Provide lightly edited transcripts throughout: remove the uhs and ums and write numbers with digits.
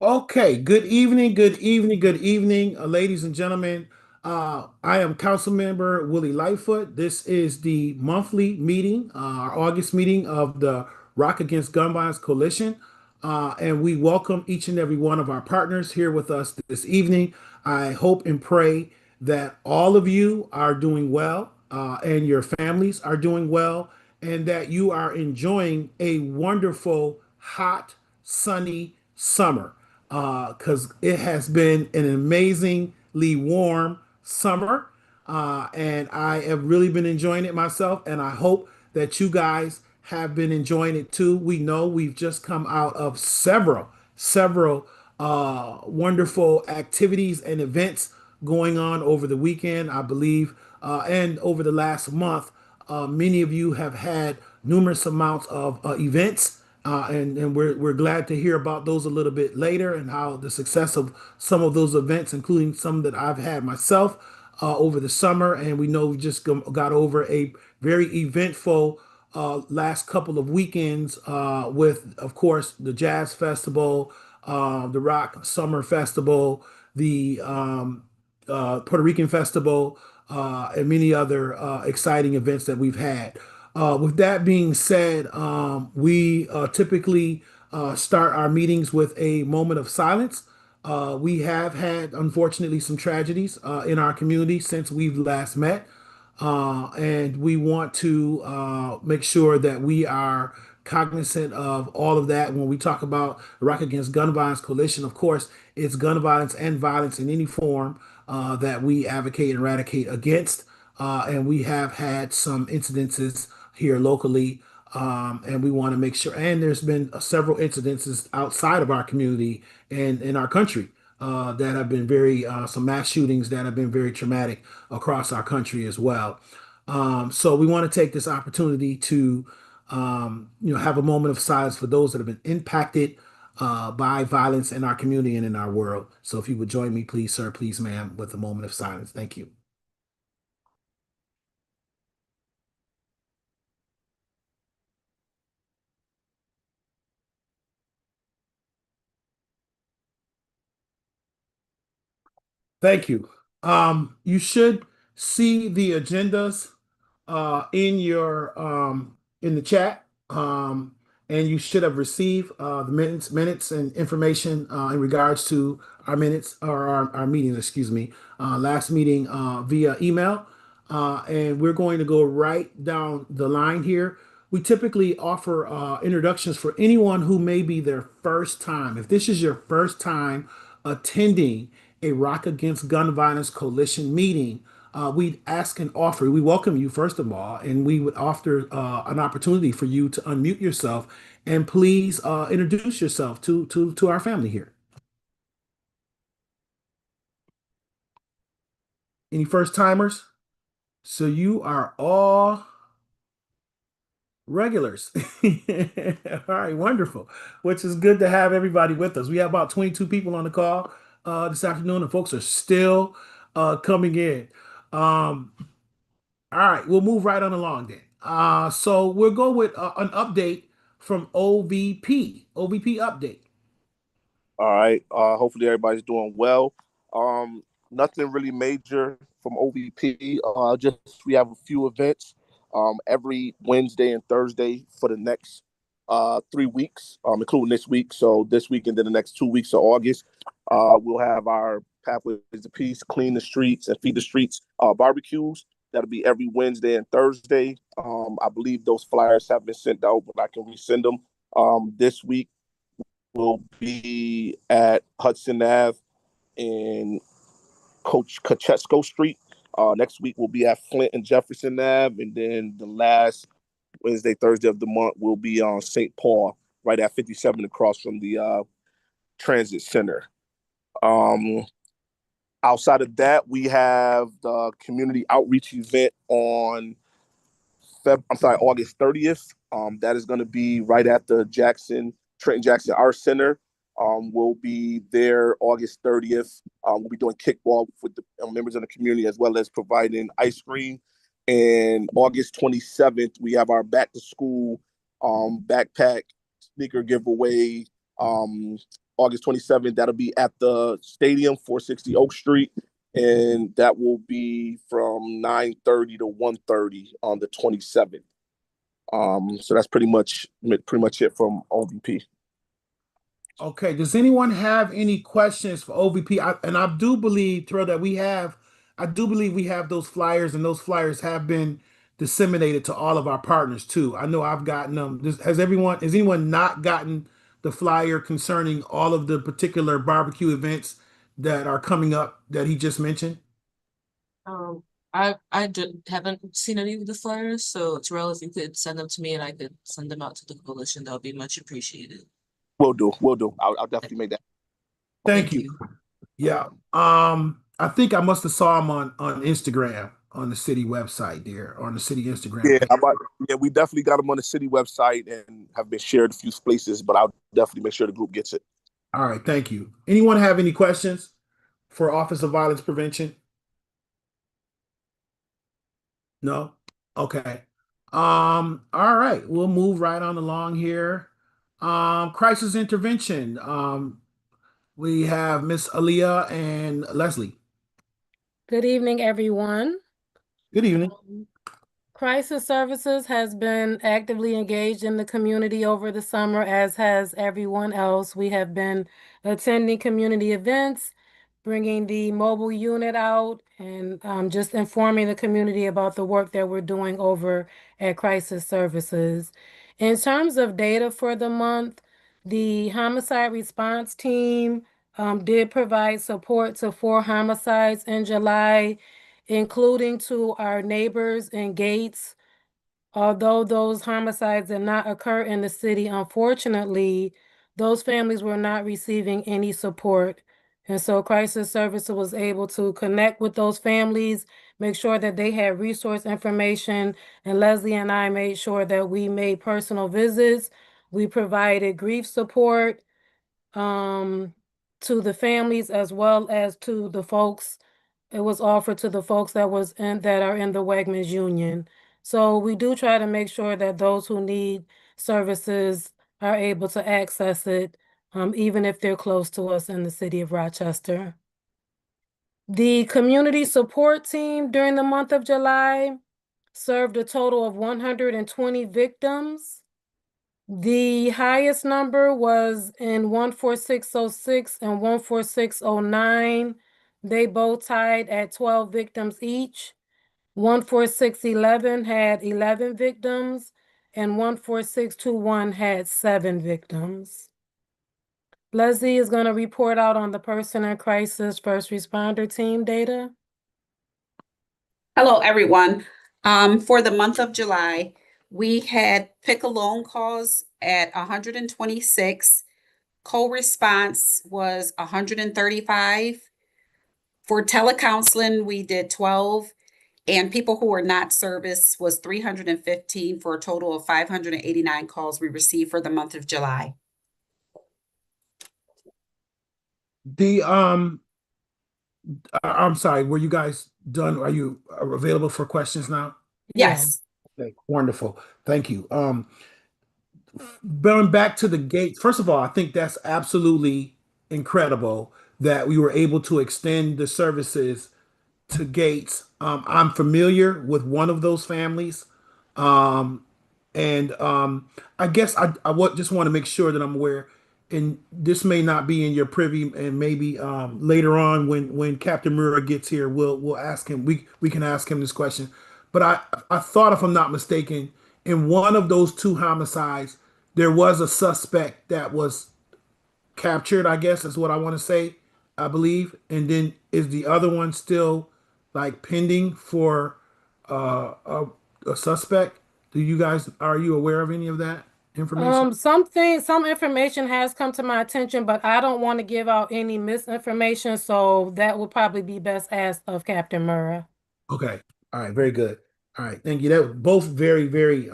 Okay, good evening, good evening, good evening, ladies and gentlemen. I am Council Member Willie Lightfoot. This is the monthly meeting, our August meeting of the Rock Against Gun Violence Coalition. And we welcome each and every one of our partners here with us this evening. I hope and pray that all of you are doing well and your families are doing well, and that you are enjoying a wonderful, hot, sunny summer because it has been an amazingly warm summer. And I have really been enjoying it myself. And I hope that you guys have been enjoying it too. We know we've just come out of several wonderful activities and events going on over the weekend, I believe, and over the last month. Many of you have had numerous amounts of events, and we're glad to hear about those a little bit later and how the success of some of those events, including some that I've had myself over the summer. And we know we just got over a very eventful last couple of weekends with, of course, the Jazz Festival, the Rock Summer Festival, the Puerto Rican Festival, and many other exciting events that we've had. With that being said, we typically start our meetings with a moment of silence. We have had, unfortunately, some tragedies in our community since we've last met. And we want to make sure that we are cognizant of all of that when we talk about the Rock Against Gun Violence Coalition. Of course, it's gun violence and violence in any form that we advocate and eradicate against. And we have had some incidences here locally, and we want to make sure. And there's been several incidences outside of our community and in our country that have been some mass shootings that have been very traumatic across our country as well. So we want to take this opportunity to, have a moment of silence for those that have been impacted by violence in our community and in our world. So if you would join me, please, sir, please, ma'am, with a moment of silence. Thank you. Thank you. You should see the agendas in the chat, and you should have received the minutes and information in regards to our minutes or our meeting, excuse me, last meeting via email. And we're going to go right down the line here. We typically offer introductions for anyone who may be their first time. If this is your first time attending a Rock Against Gun Violence Coalition meeting, we'd ask and offer, we welcome you first of all, and we would offer an opportunity for you to unmute yourself and please introduce yourself to our family here. Any first timers? So you are all regulars. All right, wonderful. Which is good to have everybody with us. We have about 22 people on the call this afternoon, and folks are still coming in. Um, all right, we'll move right on along then. So we'll go with an update from OVP. OVP update. All right. Hopefully everybody's doing well. Um, Nothing really major from OVP. Just we have a few events every Wednesday and Thursday for the next 3 weeks, including this week. So this week and then the next 2 weeks of August, we'll have our Pathways to Peace, Clean the Streets and Feed the Streets barbecues. That'll be every Wednesday and Thursday. I believe those flyers have been sent out, but I can resend them. This week will be at Hudson Ave and Coach Kachesco Street. Next week will be at Flint and Jefferson Ave, and then the last Wednesday, Thursday of the month will be on St. Paul, right at 57 across from the Transit Center. Um, Outside of that, we have the community outreach event on August 30th. That is going to be right at the Trenton Jackson Art Center. We'll be there August 30th. We'll be doing kickball with the members of the community as well as providing ice cream. And August 27th, we have our back to school backpack sneaker giveaway, um, August 27th. That'll be at the stadium, 460 Oak Street, and that will be from 9:30 to 1:30 on the 27th. So that's pretty much it from OVP. Okay, does anyone have any questions for OVP? I do believe, Terrell, that I do believe we have those flyers, and those flyers have been disseminated to all of our partners too. I know I've gotten them. Has anyone not gotten the flyer concerning all of the particular barbecue events that are coming up that he just mentioned? Um, haven't seen any of the flyers, so Terrell, if you could send them to me and I could send them out to the coalition, that would be much appreciated. Will do. I'll definitely make that. Thank you. Yeah. I think I must have saw him on Instagram on the city website there, on the city Instagram Yeah, page. we definitely got them on the city website and have been shared a few places, but I'll definitely make sure the group gets it. All right, thank you. Anyone have any questions for Office of Violence Prevention? No? Okay. All right, we'll move right on along here. Crisis intervention. We have Miss Aaliyah and Leslie. Good evening, everyone. Good evening. Crisis Services has been actively engaged in the community over the summer, as has everyone else. We have been attending community events, bringing the mobile unit out, and just informing the community about the work that we're doing over at Crisis Services. In terms of data for the month, the homicide response team did provide support to 4 homicides in July, including to our neighbors in Gates. Although those homicides did not occur in the city, unfortunately, those families were not receiving any support. And so Crisis Services was able to connect with those families, make sure that they had resource information, and Leslie and I made sure that we made personal visits. We provided grief support to the families as well as to the folks. It was offered to the folks that are in the Wegmans Union. So we do try to make sure that those who need services are able to access it, even if they're close to us in the city of Rochester. The community support team during the month of July served a total of 120 victims. The highest number was in 14606 and 14609. They both tied at 12 victims each. 14611 had 11 victims, and 14621 had 7 victims. Leslie is going to report out on the person in crisis first responder team data. Hello, everyone. For the month of July, we had pick a loan calls at 126. Co-response was 135. For telecounseling, we did 12. And people who were not serviced was 315 for a total of 589 calls we received for the month of July. I'm sorry, were you guys done? Are you available for questions now? Yes. Okay, wonderful. Thank you. Going back to the Gates, first of all, I think that's absolutely incredible that we were able to extend the services to Gates. I'm familiar with one of those families. I guess just want to make sure that I'm aware, and this may not be in your privy, and maybe later on when Captain Mura gets here, we'll ask him. We can ask him this question. But I thought, if I'm not mistaken, in one of those 2 homicides, there was a suspect that was captured, I guess is what I want to say, I believe. And then is the other one still like pending for a suspect? Are you aware of any of that information? Some information has come to my attention, but I don't want to give out any misinformation, so that would probably be best asked of Captain Murrah. Okay. All right, very good. All right, thank you. That were both very, very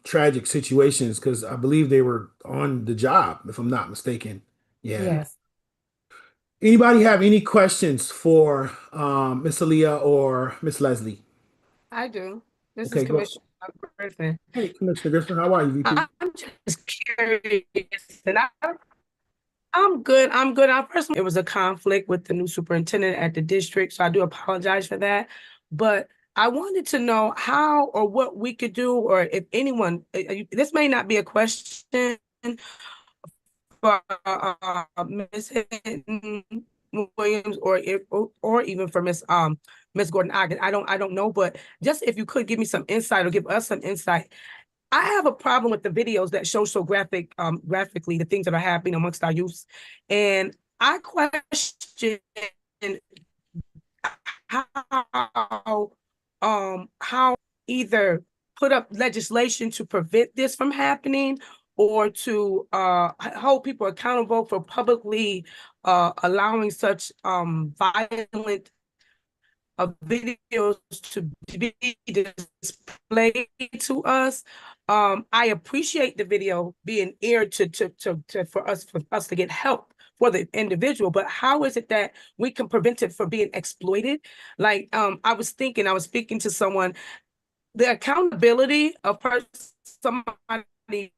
tragic situations, because I believe they were on the job, if I'm not mistaken. Yeah. Yes. Anybody have any questions for Miss Aaliyah or Miss Leslie? I do. This Okay, is go. Commissioner Griffin. Hey, Commissioner Griffin, how are you, VP? I'm just curious, and I'm good. I'm good. It was a conflict with the new superintendent at the district, so I do apologize for that. But I wanted to know how or what we could do, or if anyone, this may not be a question for Ms. Hinton Williams, or even for Miss Gordon Ogden. I don't know, but just if you could give me some insight or give us some insight. I have a problem with the videos that show so graphically the things that are happening amongst our youth. And I question how either put up legislation to prevent this from happening, or to hold people accountable for publicly allowing such violent videos to be displayed to us. I appreciate the video being aired for us to get help for the individual, but how is it that we can prevent it from being exploited? Like, I was speaking to someone, the accountability of somebody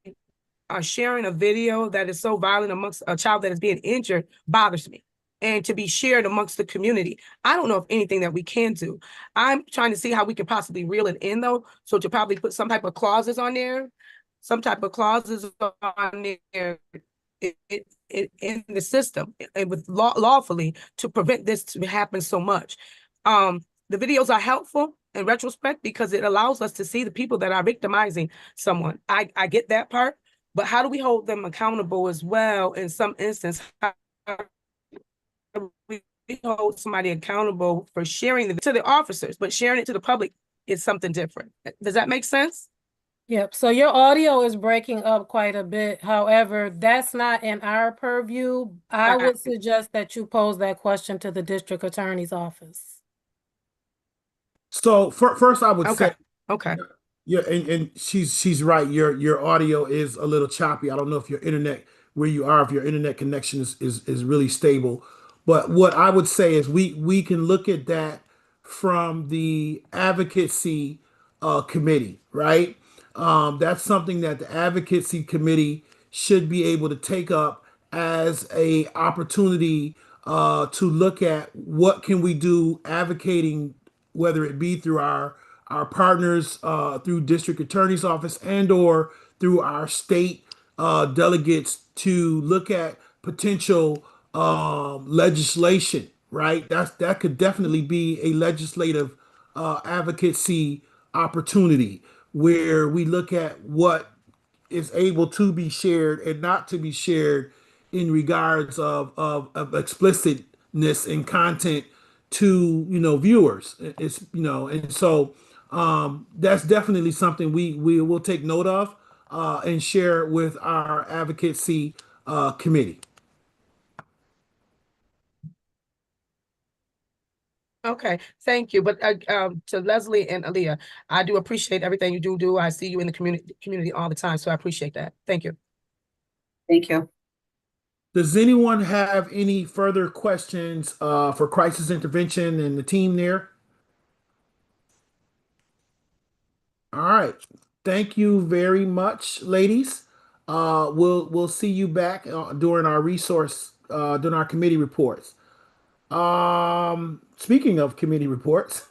sharing a video that is so violent amongst a child that is being injured bothers me, and to be shared amongst the community. I don't know if anything that we can do. I'm trying to see how we can possibly reel it in, though. So to probably put some type of clauses on there, in the system, and with lawfully, to prevent this to happen so much. The videos are helpful in retrospect because it allows us to see the people that are victimizing someone. I get that part, but how do we hold them accountable as well? In some instance, how we hold somebody accountable for sharing to the officers, but sharing it to the public is something different. Does that make sense? Yep, so your audio is breaking up quite a bit. However, that's not in our purview. I would suggest that you pose that question to the district attorney's office. So first, I would say, Okay. yeah, and she's right. Your audio is a little choppy. I don't know if your internet, where you are, if your internet connection is really stable. But what I would say is we can look at that from the advocacy committee, right? That's something that the advocacy committee should be able to take up as a opportunity to look at what can we do advocating, whether it be through our partners through district attorney's office and or through our state delegates, to look at potential legislation, right? That could definitely be a legislative advocacy opportunity where we look at what is able to be shared and not to be shared in regards of explicitness and content to viewers. It's and so that's definitely something we will take note of and share with our advocacy committee. Okay, thank you. But to Leslie and Aaliyah, I do appreciate everything you do. I see you in the community all the time, so I appreciate that. Thank you. Thank you. Does anyone have any further questions for crisis intervention and the team there? All right. Thank you very much, ladies. We'll see you back during our during our committee reports. Speaking of committee reports,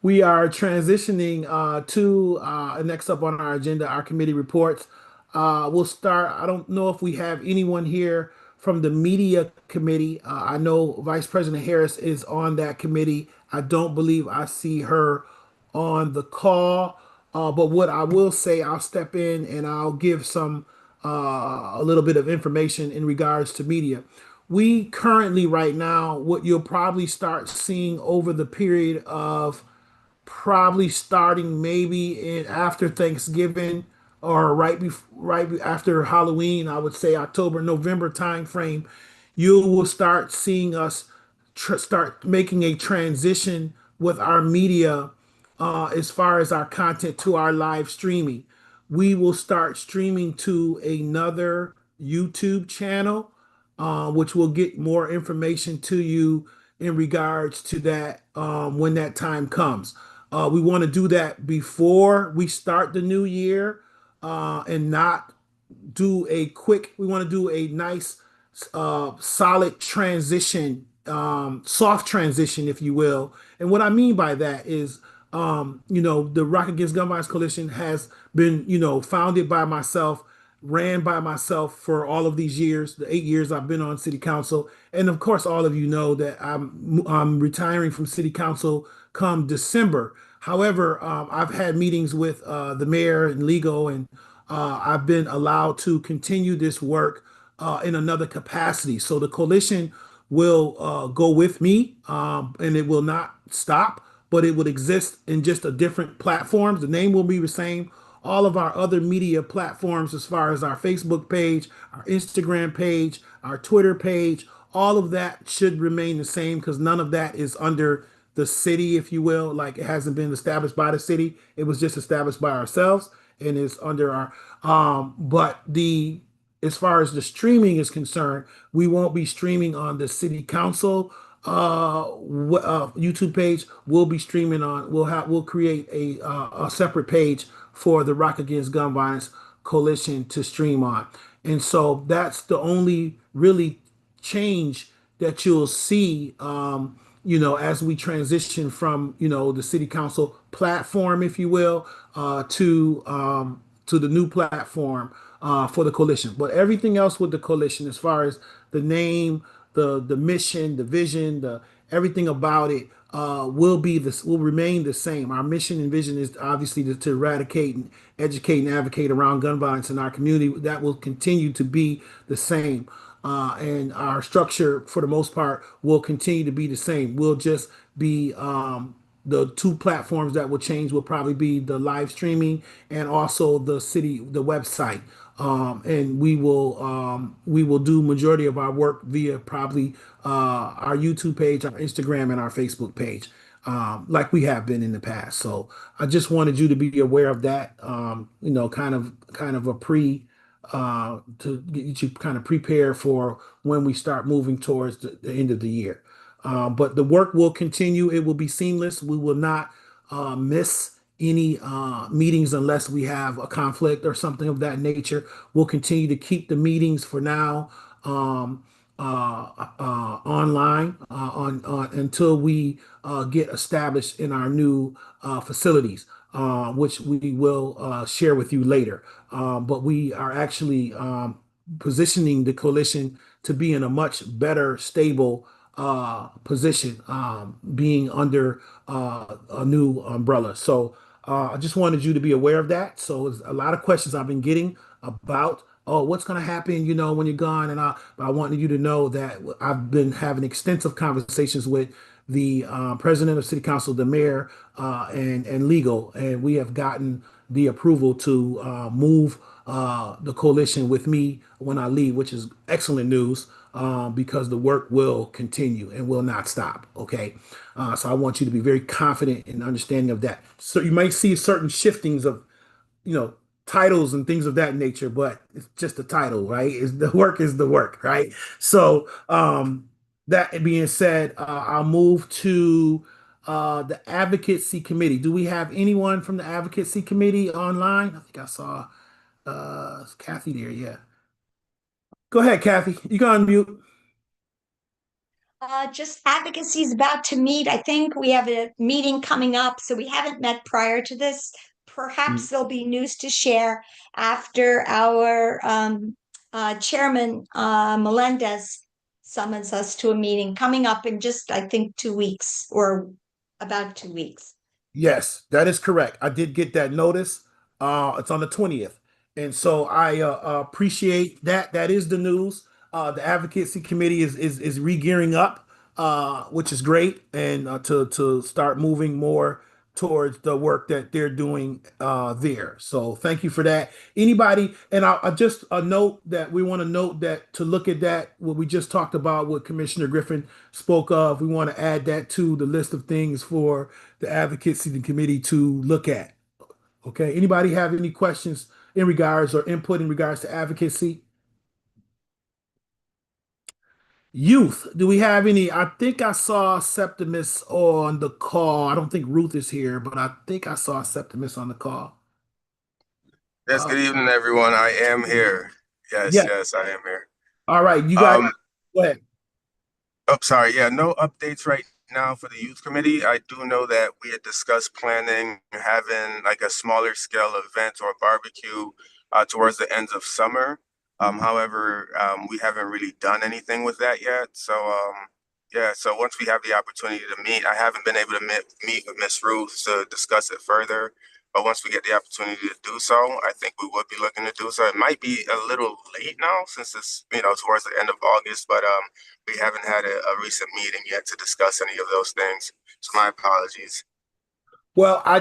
we are transitioning to next up on our agenda, our committee reports. We'll start. I don't know if we have anyone here from the media committee. I know Vice President Harris is on that committee. I don't believe I see her on the call. But what I will say, I'll step in and I'll give some a little bit of information in regards to media. We currently, right now, what you'll probably start seeing over the period of probably starting maybe after Thanksgiving or after Halloween, I would say October, November timeframe, you will start seeing us start making a transition with our media as far as our content to our live streaming. We will start streaming to another YouTube channel, which will get more information to you in regards to that when that time comes. We want to do that before we start the new year and not do we want to do a nice solid transition, soft transition, if you will. And what I mean by that is, the Rock Against Gun Violence Coalition has been, founded by myself, ran by myself for all of these years, the 8 years I've been on city council. And of course, all of you know that I'm retiring from city council come December. However, I've had meetings with the mayor and legal, and I've been allowed to continue this work in another capacity. So the coalition will go with me, and it will not stop, but it would exist in just a different platforms. The name will be the same. All of our other media platforms, as far as our Facebook page, our Instagram page, our Twitter page, all of that should remain the same, because none of that is under the city, if you will. Like, it hasn't been established by the city. It was just established by ourselves, and is under our but the as far as the streaming is concerned, we won't be streaming on the city council YouTube page. We'll be streaming on. We'll create a separate page for the Rock Against Gun Violence Coalition to stream on, and so that's the only really change that you'll see. As we transition from the city council platform, if you will, to the new platform for the coalition. But everything else with the coalition, as far as the name, the mission, the vision, the everything about it, will remain the same. Our mission and vision is obviously to eradicate and educate and advocate around gun violence in our community. That will continue to be the same. And our structure, for the most part, will continue to be the same. We'll just be the two platforms that will change will probably be the live streaming and also the website. And we will do majority of our work via probably our YouTube page, our Instagram, and our Facebook page, like we have been in the past. So I just wanted you to be aware of that. Kind of a to get you kind of prepare for when we start moving towards the end of the year. But the work will continue. It will be seamless. We will not miss any meetings unless we have a conflict or something of that nature. We'll continue to keep the meetings for now online until we get established in our new facilities, which we will share with you later. But we are actually positioning the coalition to be in a much better, stable position, being under a new umbrella. So I just wanted you to be aware of that. So there's a lot of questions I've been getting about, oh, what's going to happen, when you're gone? And I wanted you to know that I've been having extensive conversations with the president of city council, the mayor, and legal, and we have gotten the approval to move the coalition with me when I leave, which is excellent news, because the work will continue and will not stop. Okay. So I want you to be very confident and understanding of that. So you might see certain shiftings of, titles and things of that nature, but it's just a title, right? The work is the work, right? So that being said, I'll move to the advocacy committee. Do we have anyone from the advocacy committee online? I think I saw Kathy there. Yeah. Go ahead, Kathy. You can unmute. Just advocacy is about to meet. I think we have a meeting coming up, so we haven't met prior to this. Perhaps there'll be news to share after our chairman, Melendez, summons us to a meeting coming up in just, I think, 2 weeks or about 2 weeks. Yes, that is correct. I did get that notice. It's on the 20th. And so I appreciate that. That is the news. The advocacy committee is re-gearing up, which is great, and to start moving more towards the work that they're doing there. So thank you for that. Anybody, and I just a note that we want to note that to look at that, what we just talked about, what Commissioner Griffin spoke of, we want to add that to the list of things for the advocacy committee to look at. Okay, anybody have any questions in regards or input in regards to advocacy? Youth, do we have any? I think I saw Septimus on the call. I don't think Ruth is here, but I think I saw Septimus on the call. Yes, good evening, everyone. I am here. Yes, Yeah. yes, I am here. All right, you guys, go ahead. Oh, sorry. Yeah, no updates right now for the youth committee. I do know that we had discussed planning having like a smaller scale event or barbecue towards the ends of summer. However, we haven't really done anything with that yet. So, yeah, so once we have the opportunity to meet, I haven't been able to meet with Miss Ruth to discuss it further. But once we get the opportunity to do so, I think we would be looking to do so. It might be a little late now since it's, towards the end of August, but we haven't had a recent meeting yet to discuss any of those things. So my apologies. Well, I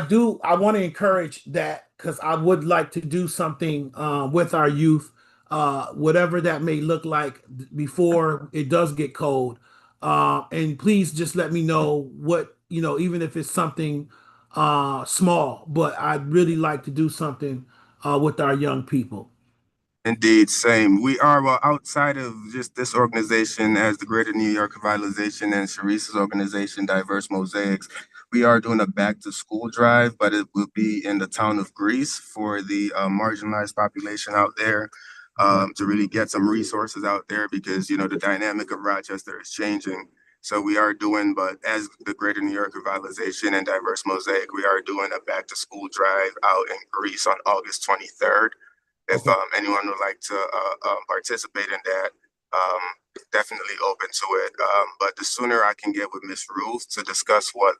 want to encourage that because I would like to do something with our youth, whatever that may look like before it does get cold. And please just let me know what, even if it's something small, but I'd really like to do something with our young people. Indeed, same. We are, well, outside of just this organization as the Greater New York Revitalization and Sharice's organization, Diverse Mosaics, we are doing a back to school drive, but it will be in the town of Greece for the marginalized population out there, to really get some resources out there because, the dynamic of Rochester is changing. So we are doing, but as the Greater New York Revitalization and Diverse Mosaic, we are doing a back to school drive out in Greece on August 23rd. If anyone would like to participate in that, definitely open to it. But the sooner I can get with Miss Ruth to discuss what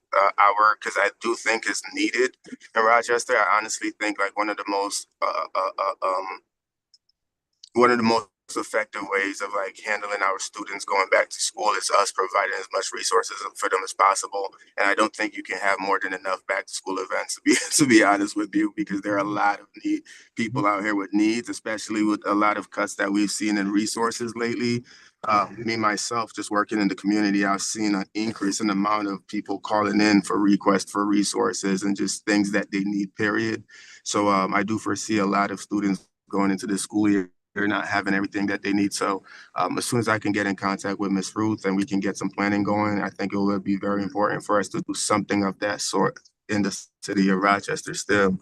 because I do think is needed in Rochester. I honestly think like one of the most effective ways of like handling our students going back to school is us providing as much resources for them as possible. And I don't think you can have more than enough back to school events to be honest with you, because there are a lot of people out here with needs, especially with a lot of cuts that we've seen in resources lately. Me myself, just working in the community, I've seen an increase in the amount of people calling in for requests for resources and just things that they need, period. So I do foresee a lot of students going into the school year, they're not having everything that they need. So as soon as I can get in contact with Miss Ruth and we can get some planning going, I think it will be very important for us to do something of that sort in the city of Rochester still.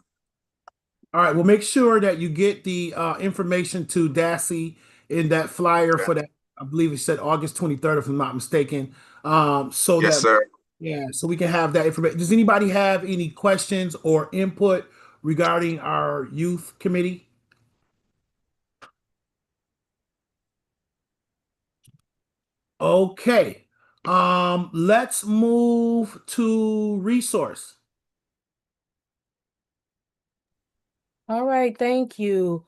All right, well, make sure that you get the information to Dassey in that flyer for that. I believe it said August 23rd, if I'm not mistaken. So Yes, that, sir. yeah, so we can have that information. Does anybody have any questions or input regarding our youth committee? Okay. Let's move to resource. All right, thank you.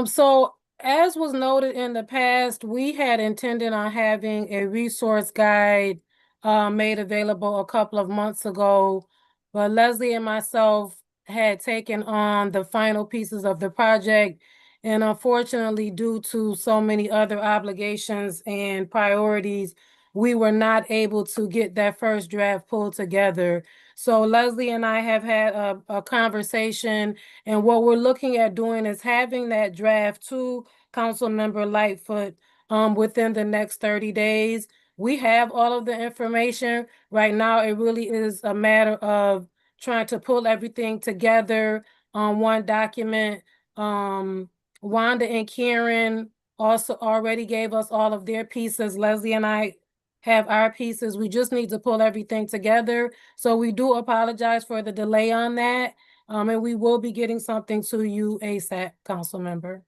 So as was noted in the past, we had intended on having a resource guide made available a couple of months ago, but Leslie and myself had taken on the final pieces of the project, and unfortunately, due to so many other obligations and priorities, we were not able to get that first draft pulled together. So Leslie and I have had a conversation, and what we're looking at doing is having that draft to Councilmember Lightfoot within the next 30 days. We have all of the information. Right now, it really is a matter of trying to pull everything together on one document. Wanda and Karen also already gave us all of their pieces. Leslie and I have our pieces. We just need to pull everything together. So we do apologize for the delay on that. And we will be getting something to you ASAP, council member.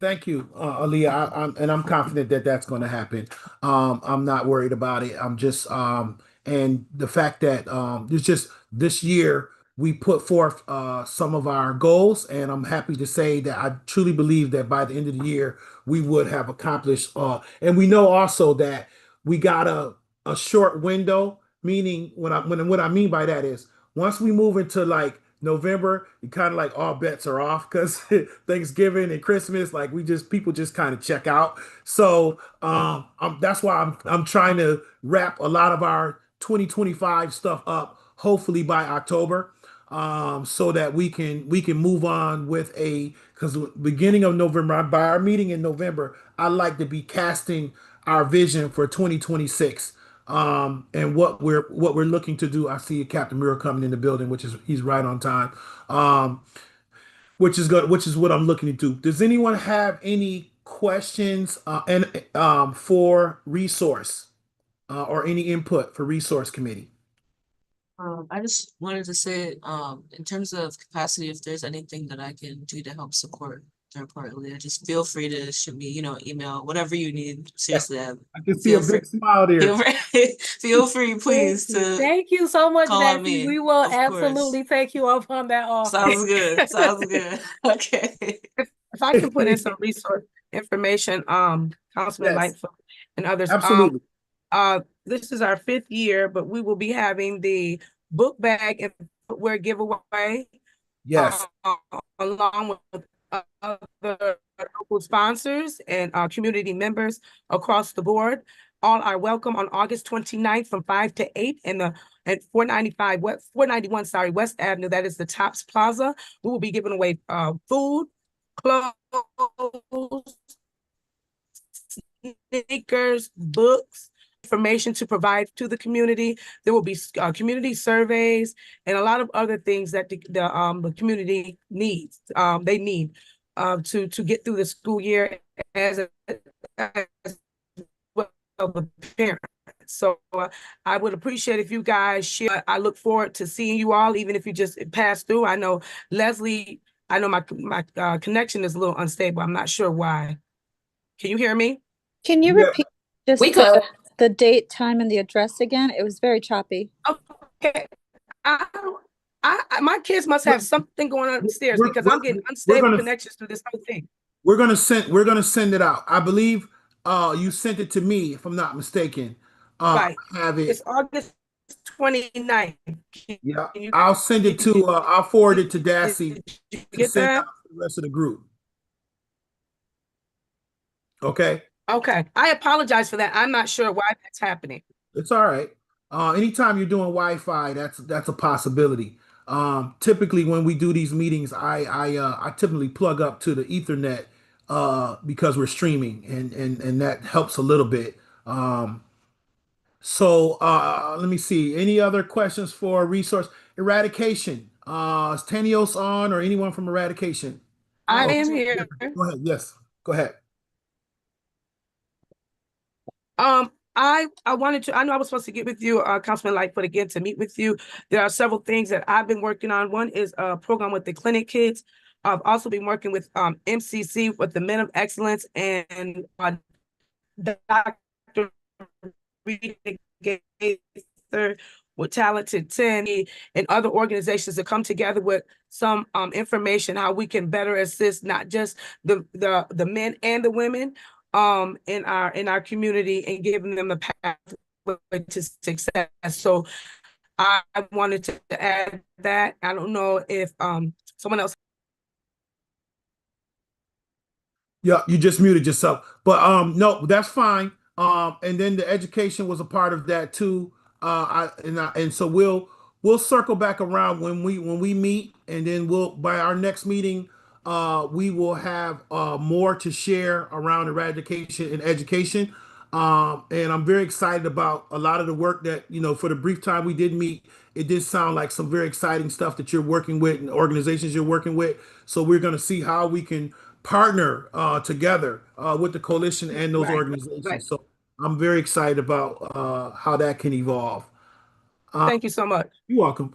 Thank you, Aaliyah. I'm confident that that's going to happen. I'm not worried about it. I'm just and the fact that it's just this year we put forth some of our goals, and I'm happy to say that I truly believe that by the end of the year we would have accomplished. And we know also that we got a short window. Meaning, what I mean by that is once we move into like November, you kind of like all bets are off because Thanksgiving and Christmas, like people just kind of check out. So that's why I'm trying to wrap a lot of our 2025 stuff up, hopefully by October, so that we can move on with because beginning of November, by our meeting in November, I like to be casting our vision for 2026. And what we're looking to do. I see Captain Mura coming in the building, he's right on time. Which is what I'm looking to do. Does anyone have any questions and for resource or any input for resource committee? I just wanted to say, in terms of capacity, if there's anything that I can do to help support third party, just feel free to shoot me, email, whatever you need. Seriously, I can see a feel free. big smile there. Feel free, please, Thank you. to Thank you so much, call on Bessie. me, We will of course. absolutely take you up on that offer. Sounds good. Sounds good. Okay. If I can put in some resource information, Councilman Yes. Lightfoot and others. Absolutely. This is our 5th year, but we will be having the book bag and footwear giveaway. Yes. Along with other local sponsors and community members across the board. All are welcome on August 29th from 5 to 8 at 491 West Avenue. That is the Tops Plaza. We will be giving away food, clothes, sneakers, books, information to provide to the community. There will be community surveys and a lot of other things that the community needs. They need to get through the school year as well the parents. So I would appreciate if you guys share. I look forward to seeing you all, even if you just pass through. I know Leslie. I know my connection is a little unstable. I'm not sure why. Can you hear me? Can you Yeah. repeat just We could. the date, time, and the address again? It was very choppy. Okay. My kids must have something going on upstairs We're- because we're- I'm getting we're unstable gonna- connections through this whole thing. We're gonna send it out. I believe you sent it to me, if I'm not mistaken. Right. I have it. It's August 29th. Yeah. Can you- I'll send it to I'll forward it to Dassy Did you to get send that? out to the rest of the group. Okay. Okay. I apologize for that. I'm not sure why that's happening. It's all right. Anytime you're doing Wi-Fi, that's a possibility. Typically when we do these meetings, I typically plug up to the Ethernet because we're streaming and that helps a little bit. So let me see. Any other questions for resource eradication? Is Tanios on or anyone from eradication? I Oh, am here. Go ahead. Yes. Go ahead. I wanted to, I know I was supposed to get with you, Councilman Lightfoot, again to meet with you. There are several things that I've been working on. One is a program with the clinic kids. I've also been working with MCC with the Men of Excellence and Dr. Rita Gaither with Talented 10 and other organizations to come together with some information how we can better assist not just the men and the women in our community and giving them the path to success. So I wanted to add that. I don't know if someone else. Yeah, you just muted yourself. But no, that's fine. And then the education was a part of that too. And so we'll circle back around when we meet, and then by our next meeting, we will have more to share around eradication and education. And I'm very excited about a lot of the work that, for the brief time we did meet, it did sound like some very exciting stuff that you're working with and organizations you're working with. So we're going to see how we can partner together with the coalition and those Right, organizations. right. So I'm very excited about how that can evolve. Thank you so much. You're welcome.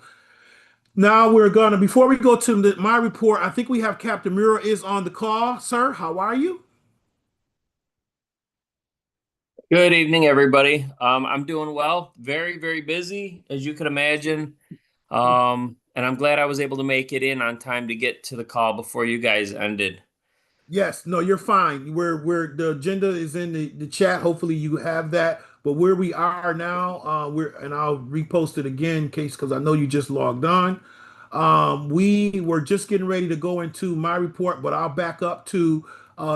Now before we go to my report, I think we have Captain Mura is on the call. Sir, how are you? Good evening, everybody. I'm doing well. Very, very busy, as you can imagine. And I'm glad I was able to make it in on time to get to the call before you guys ended. Yes, no, you're fine. We're the agenda is in the chat. Hopefully you have that. But where we are now, and I'll repost it again in case because I know you just logged on. We were just getting ready to go into my report, but I'll back up to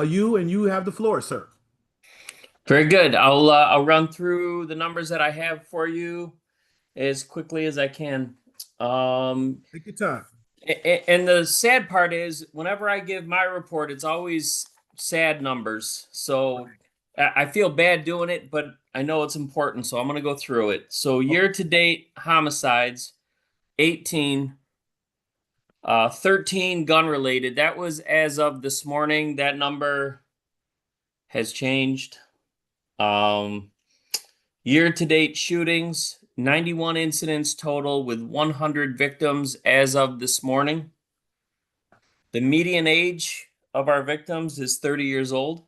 you, and you have the floor, sir. Very good. I'll run through the numbers that I have for you as quickly as I can. Take your time. And the sad part is, whenever I give my report, it's always sad numbers. So I feel bad doing it, but I know it's important, so I'm going to go through it. So year-to-date homicides, 18, 13 gun-related. That was as of this morning. That number has changed. Year-to-date shootings, 91 incidents total with 100 victims as of this morning. The median age of our victims is 30 years old.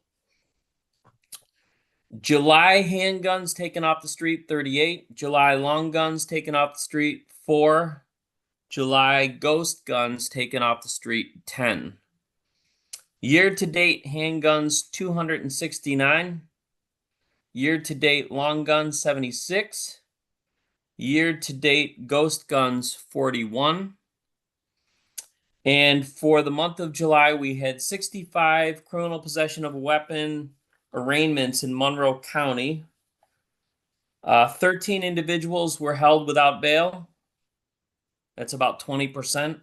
July handguns taken off the street, 38. July long guns taken off the street, 4. July ghost guns taken off the street, 10. Year-to-date handguns, 269. Year-to-date long guns, 76. Year-to-date ghost guns, 41. And for the month of July, we had 65 criminal possession of a weapon arraignments in Monroe County. 13 individuals were held without bail. That's about 20%.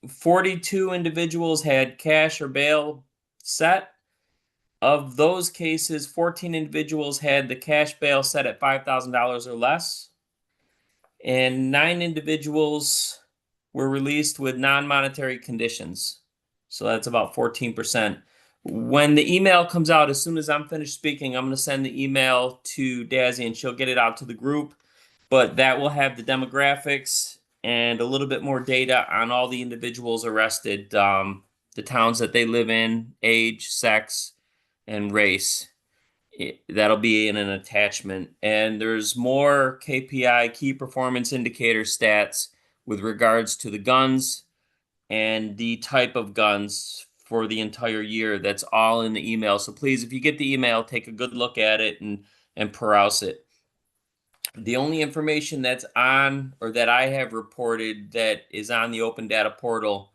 42 individuals had cash or bail set. Of those cases, 14 individuals had the cash bail set at $5,000 or less. And 9 individuals were released with non-monetary conditions. So that's about 14%. When the email comes out, as soon as I'm finished speaking, I'm going to send the email to Dazzy and she'll get it out to the group. But that will have the demographics and a little bit more data on all the individuals arrested, the towns that they live in, age, sex, and race. That'll be in an attachment. And there's more KPI, key performance indicator stats with regards to the guns and the type of guns for the entire year. That's all in the email. So please, if you get the email, take a good look at it and peruse it. The only information that's on, or that I have reported that is on the open data portal,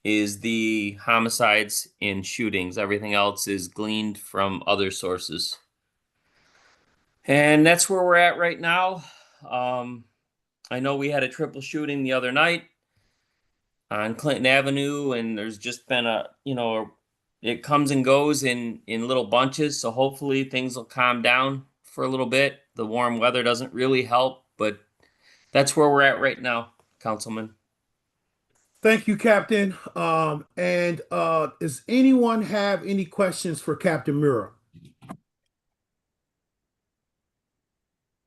is the homicides and shootings. Everything else is gleaned from other sources. And that's where we're at right now. I know we had a triple shooting the other night on Clinton Avenue, and there's just been it comes and goes in little bunches. So hopefully things will calm down for a little bit. The warm weather doesn't really help, but that's where we're at right now, Councilman. Thank you, Captain. Does anyone have any questions for Captain Mura?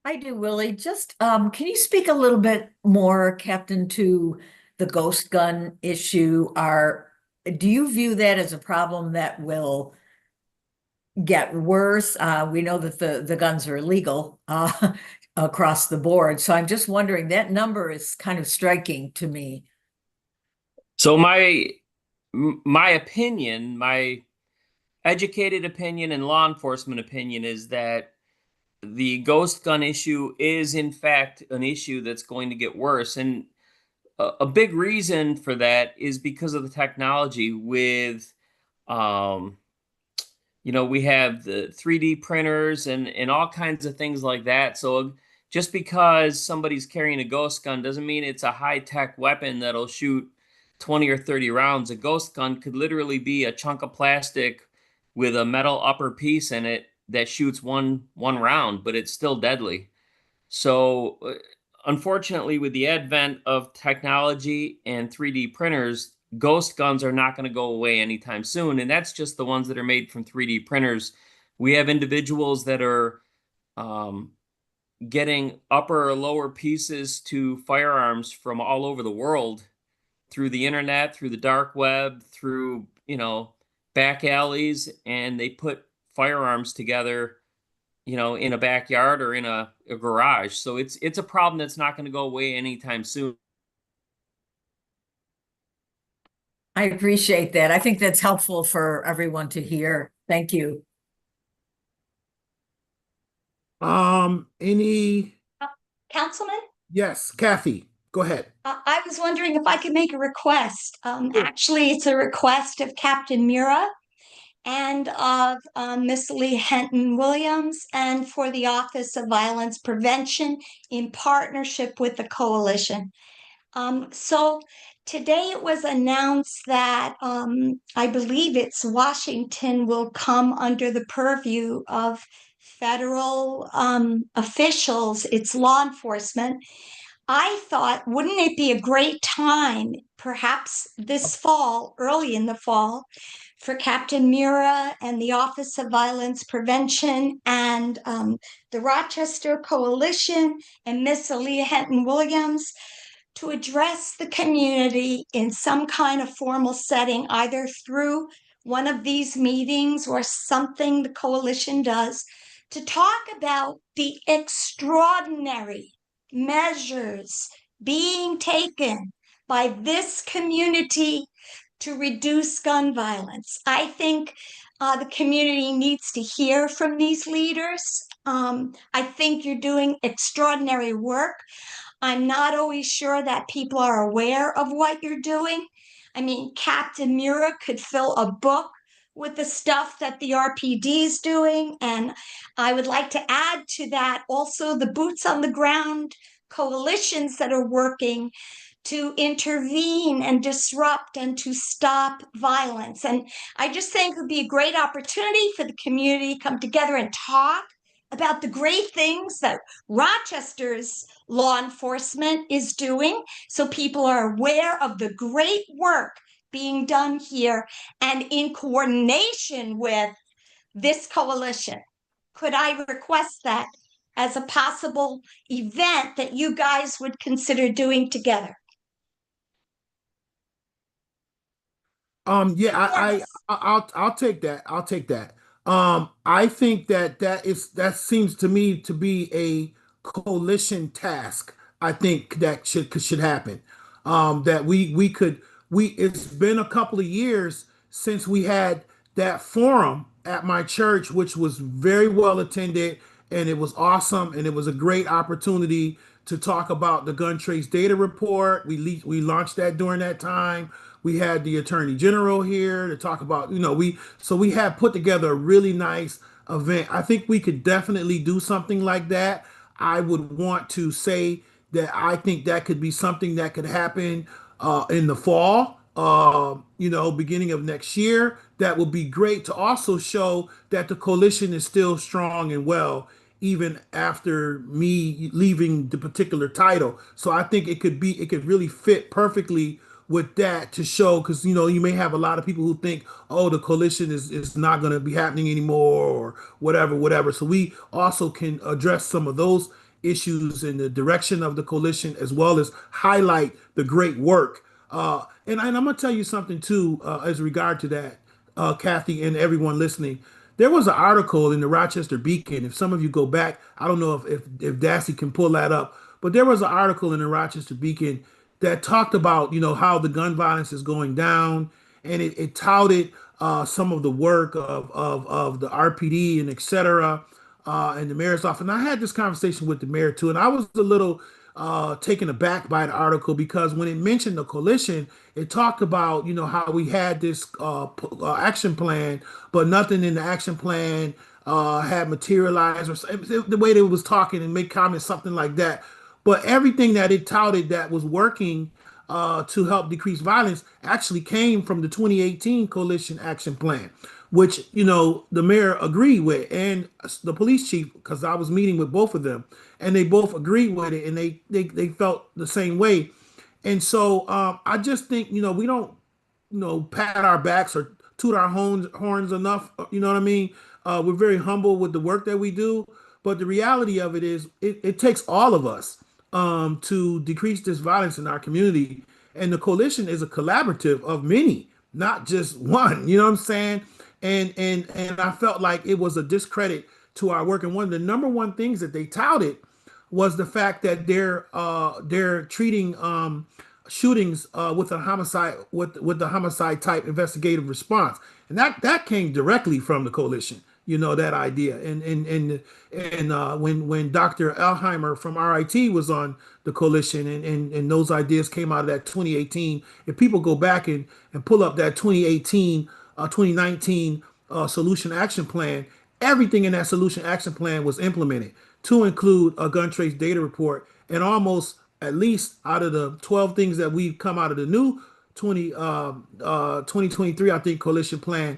I do, Willie. Just can you speak a little bit more, Captain, to the ghost gun issue? Do you view that as a problem that will get worse? We know that the guns are illegal across the board. So I'm just wondering, that number is kind of striking to me. So my opinion, my educated opinion and law enforcement opinion is that the ghost gun issue is in fact an issue that's going to get worse. And a big reason for that is because of the technology with, we have the 3D printers and all kinds of things like that. So just because somebody's carrying a ghost gun doesn't mean it's a high-tech weapon that'll shoot 20 or 30 rounds. A ghost gun could literally be a chunk of plastic with a metal upper piece in it that shoots one round, but it's still deadly. So unfortunately, with the advent of technology and 3D printers, ghost guns are not going to go away anytime soon. And that's just the ones that are made from 3D printers. We have individuals that are getting upper or lower pieces to firearms from all over the world through the internet, through the dark web, through, back alleys, and they put firearms together, in a backyard or in a garage. So it's a problem that's not going to go away anytime soon. I appreciate that. I think that's helpful for everyone to hear. Thank you. Any? Councilman? Yes, Kathy, go ahead. I was wondering if I could make a request. Actually, it's a request of Captain Mura and of Miss Lee Henton Williams, and for the Office of Violence Prevention in partnership with the coalition. So today it was announced that I believe it's Washington will come under the purview of federal officials, it's law enforcement. I thought, wouldn't it be a great time, perhaps this fall, early in the fall, for Captain Mira and the Office of Violence Prevention and the Rochester Coalition and Miss Aaliyah Henton Williams to address the community in some kind of formal setting, either through one of these meetings or something the coalition does, to talk about the extraordinary measures being taken by this community to reduce gun violence. I think the community needs to hear from these leaders. I think you're doing extraordinary work. I'm not always sure that people are aware of what you're doing. I mean, Captain Mura could fill a book with the stuff that the RPD is doing. And I would like to add to that also the boots on the ground coalitions that are working to intervene and disrupt and to stop violence. And I just think it would be a great opportunity for the community to come together and talk about the great things that Rochester's law enforcement is doing, so people are aware of the great work being done here and in coordination with this coalition. Could I request that as a possible event that you guys would consider doing together? Yeah, I'll take that. I'll take that. I think that seems to me to be a coalition task. I think that should happen. That we could it's been a couple of years since we had that forum at my church, which was very well attended and it was awesome and it was a great opportunity to talk about the gun trace data report. We launched that during that time. We had the Attorney General here to talk about, we have put together a really nice event. I think we could definitely do something like that. I would want to say that I think that could be something that could happen in the fall, beginning of next year. That would be great to also show that the coalition is still strong and well, even after me leaving the particular title. So I think it could really fit perfectly with that to show, because you may have a lot of people who think, oh, the coalition is not going to be happening anymore or whatever. So we also can address some of those issues in the direction of the coalition, as well as highlight the great work. And I'm going to tell you something too, as regard to that, Kathy and everyone listening. There was an article in the Rochester Beacon. If some of you go back, I don't know if Darcy can pull that up, but there was an article in the Rochester Beacon that talked about, how the gun violence is going down, and it touted some of the work of the RPD and et cetera, and the mayor's office. And I had this conversation with the mayor too, and I was a little taken aback by the article, because when it mentioned the coalition, it talked about, how we had this action plan, but nothing in the action plan had materialized, or the way they was talking and make comments, something like that. But everything that it touted that was working to help decrease violence actually came from the 2018 Coalition Action Plan, which, the mayor agreed with, and the police chief, because I was meeting with both of them, and they both agreed with it, and they felt the same way. And so I just think, we don't, pat our backs or toot our horns enough. You know what I mean? We're very humble with the work that we do. But the reality of it is it takes all of us to decrease this violence in our community. And the coalition is a collaborative of many, not just one, you know what I'm saying? And I felt like it was a discredit to our work. And one of the number one things that they touted was the fact that they're treating shootings with a homicide with the homicide type investigative response. And that came directly from the coalition. That idea. And when Dr. Alheimer from RIT was on the coalition, and those ideas came out of that 2018. If people go back and pull up that 2019 solution action plan, everything in that solution action plan was implemented, to include a gun trace data report. And almost, at least out of the 12 things that we've come out of the new 2023, I think, coalition plan,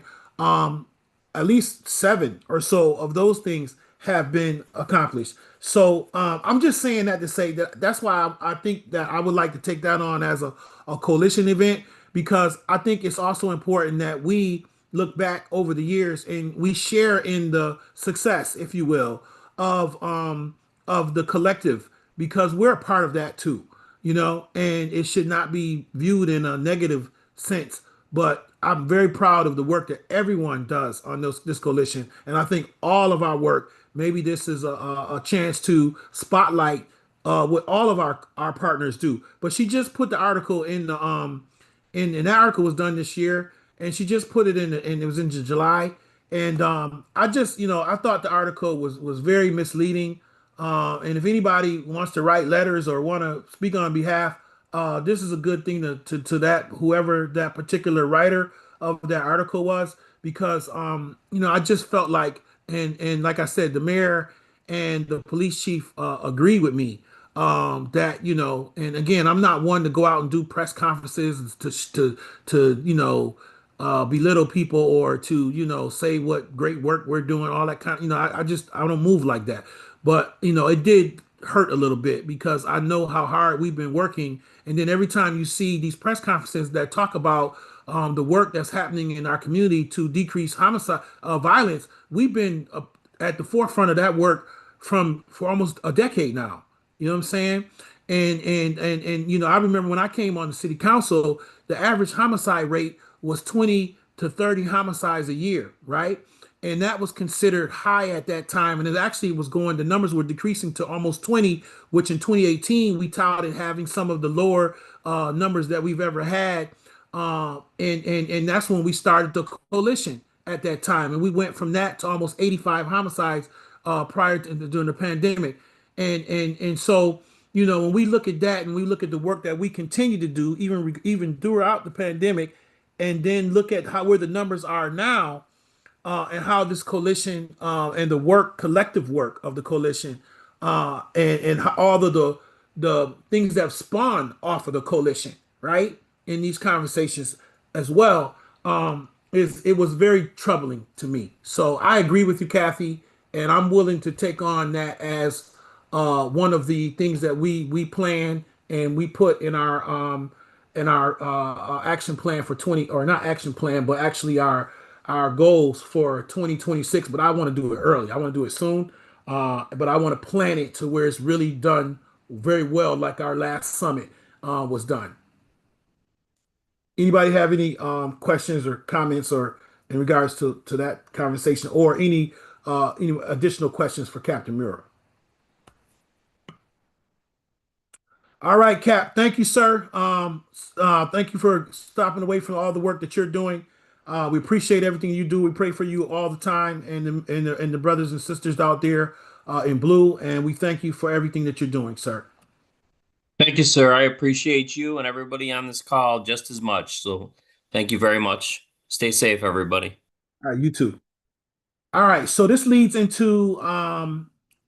at least 7 or so of those things have been accomplished. So I'm just saying that to say that's why I think that I would like to take that on as a coalition event, because I think it's also important that we look back over the years and we share in the success, if you will, of the collective because we're a part of that too, you know, and it should not be viewed in a negative sense. But I'm very proud of the work that everyone does on this coalition, and I think all of our work. Maybe this is a chance to spotlight what all of our partners do. But she just put the article in the and the article was done this year, and she just put it in, and it was in July. And I just, you know, I thought the article was very misleading. And if anybody wants to write letters or want to speak on behalf, this is a good thing to that whoever that particular writer of that article was, because you know, I just felt like, and like I said, the mayor and the police chief agreed with me that, you know, and again, I'm not one to go out and do press conferences to you know, belittle people or to, you know, say what great work we're doing, all that kind of, you know, I don't move like that. But, you know, it did hurt a little bit because I know how hard we've been working. And then every time you see these press conferences that talk about the work that's happening in our community to decrease homicide violence, we've been at the forefront of that work for almost a decade now. You know what I'm saying? And you know, I remember when I came on the city council, the average homicide rate was 20 to 30 homicides a year, right? And that was considered high at that time. And it actually was going, the numbers were decreasing to almost 20, which in 2018, we touted having some of the lower numbers that we've ever had. And that's when we started the coalition at that time. And we went from that to almost 85 homicides prior to during the pandemic. And so, you know, when we look at that and we look at the work that we continue to do, even throughout the pandemic, and then look at where the numbers are now, and how this coalition and the collective work of the coalition, and how all of the things that have spawned off of the coalition, right, in these conversations as well, it was very troubling to me. So I agree with you, Kathy, and I'm willing to take on that as one of the things that we plan and we put in our action plan for 20, or not action plan, but actually our goals for 2026. But I want to do it early. I want to do it soon. But I want to plan it to where it's really done very well, like our last summit was done. Anybody have any questions or comments or in regards to that conversation, or any additional questions for Captain Mura? All right, Cap. Thank you, sir. Thank you for stopping away from all the work that you're doing. We appreciate everything you do. We pray for you all the time, and the brothers and sisters out there in blue. And we thank you for everything that you're doing, sir. Thank you, sir. I appreciate you and everybody on this call just as much. So thank you very much. Stay safe, everybody. All right, you too. All right, so this leads into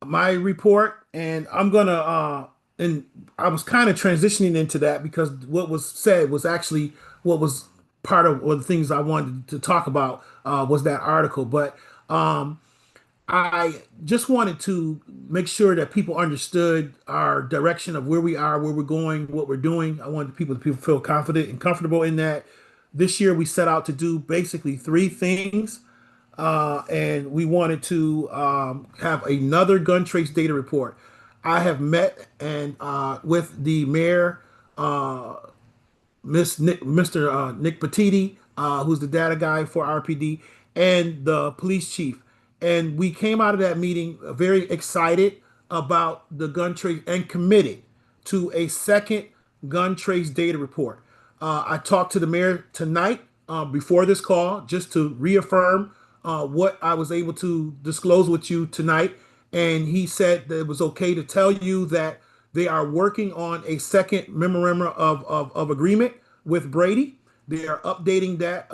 my report, and I'm gonna and I was kind of transitioning into that because what was said was actually what was part of one of the things I wanted to talk about was that article. But I just wanted to make sure that people understood our direction of where we are, where we're going, what we're doing. I wanted people to feel confident and comfortable in that. This year we set out to do basically three things. And we wanted to have another gun trace data report. I have met and with the mayor, Mr. Nick Petiti, who's the data guy for RPD, and the police chief. And we came out of that meeting very excited about the gun trace and committed to a second gun trace data report. I talked to the mayor tonight before this call just to reaffirm what I was able to disclose with you tonight. And he said that it was okay to tell you that they are working on a second memorandum of agreement with Brady. They are updating that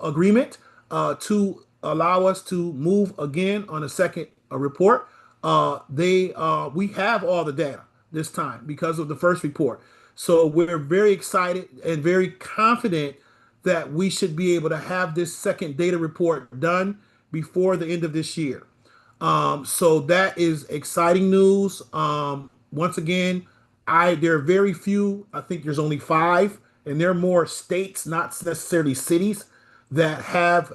agreement to allow us to move again on a second report. We have all the data this time because of the first report. So we're very excited and very confident that we should be able to have this second data report done before the end of this year. So that is exciting news. Once again, there are very few, I think there's only 5, and they're more states, not necessarily cities, that have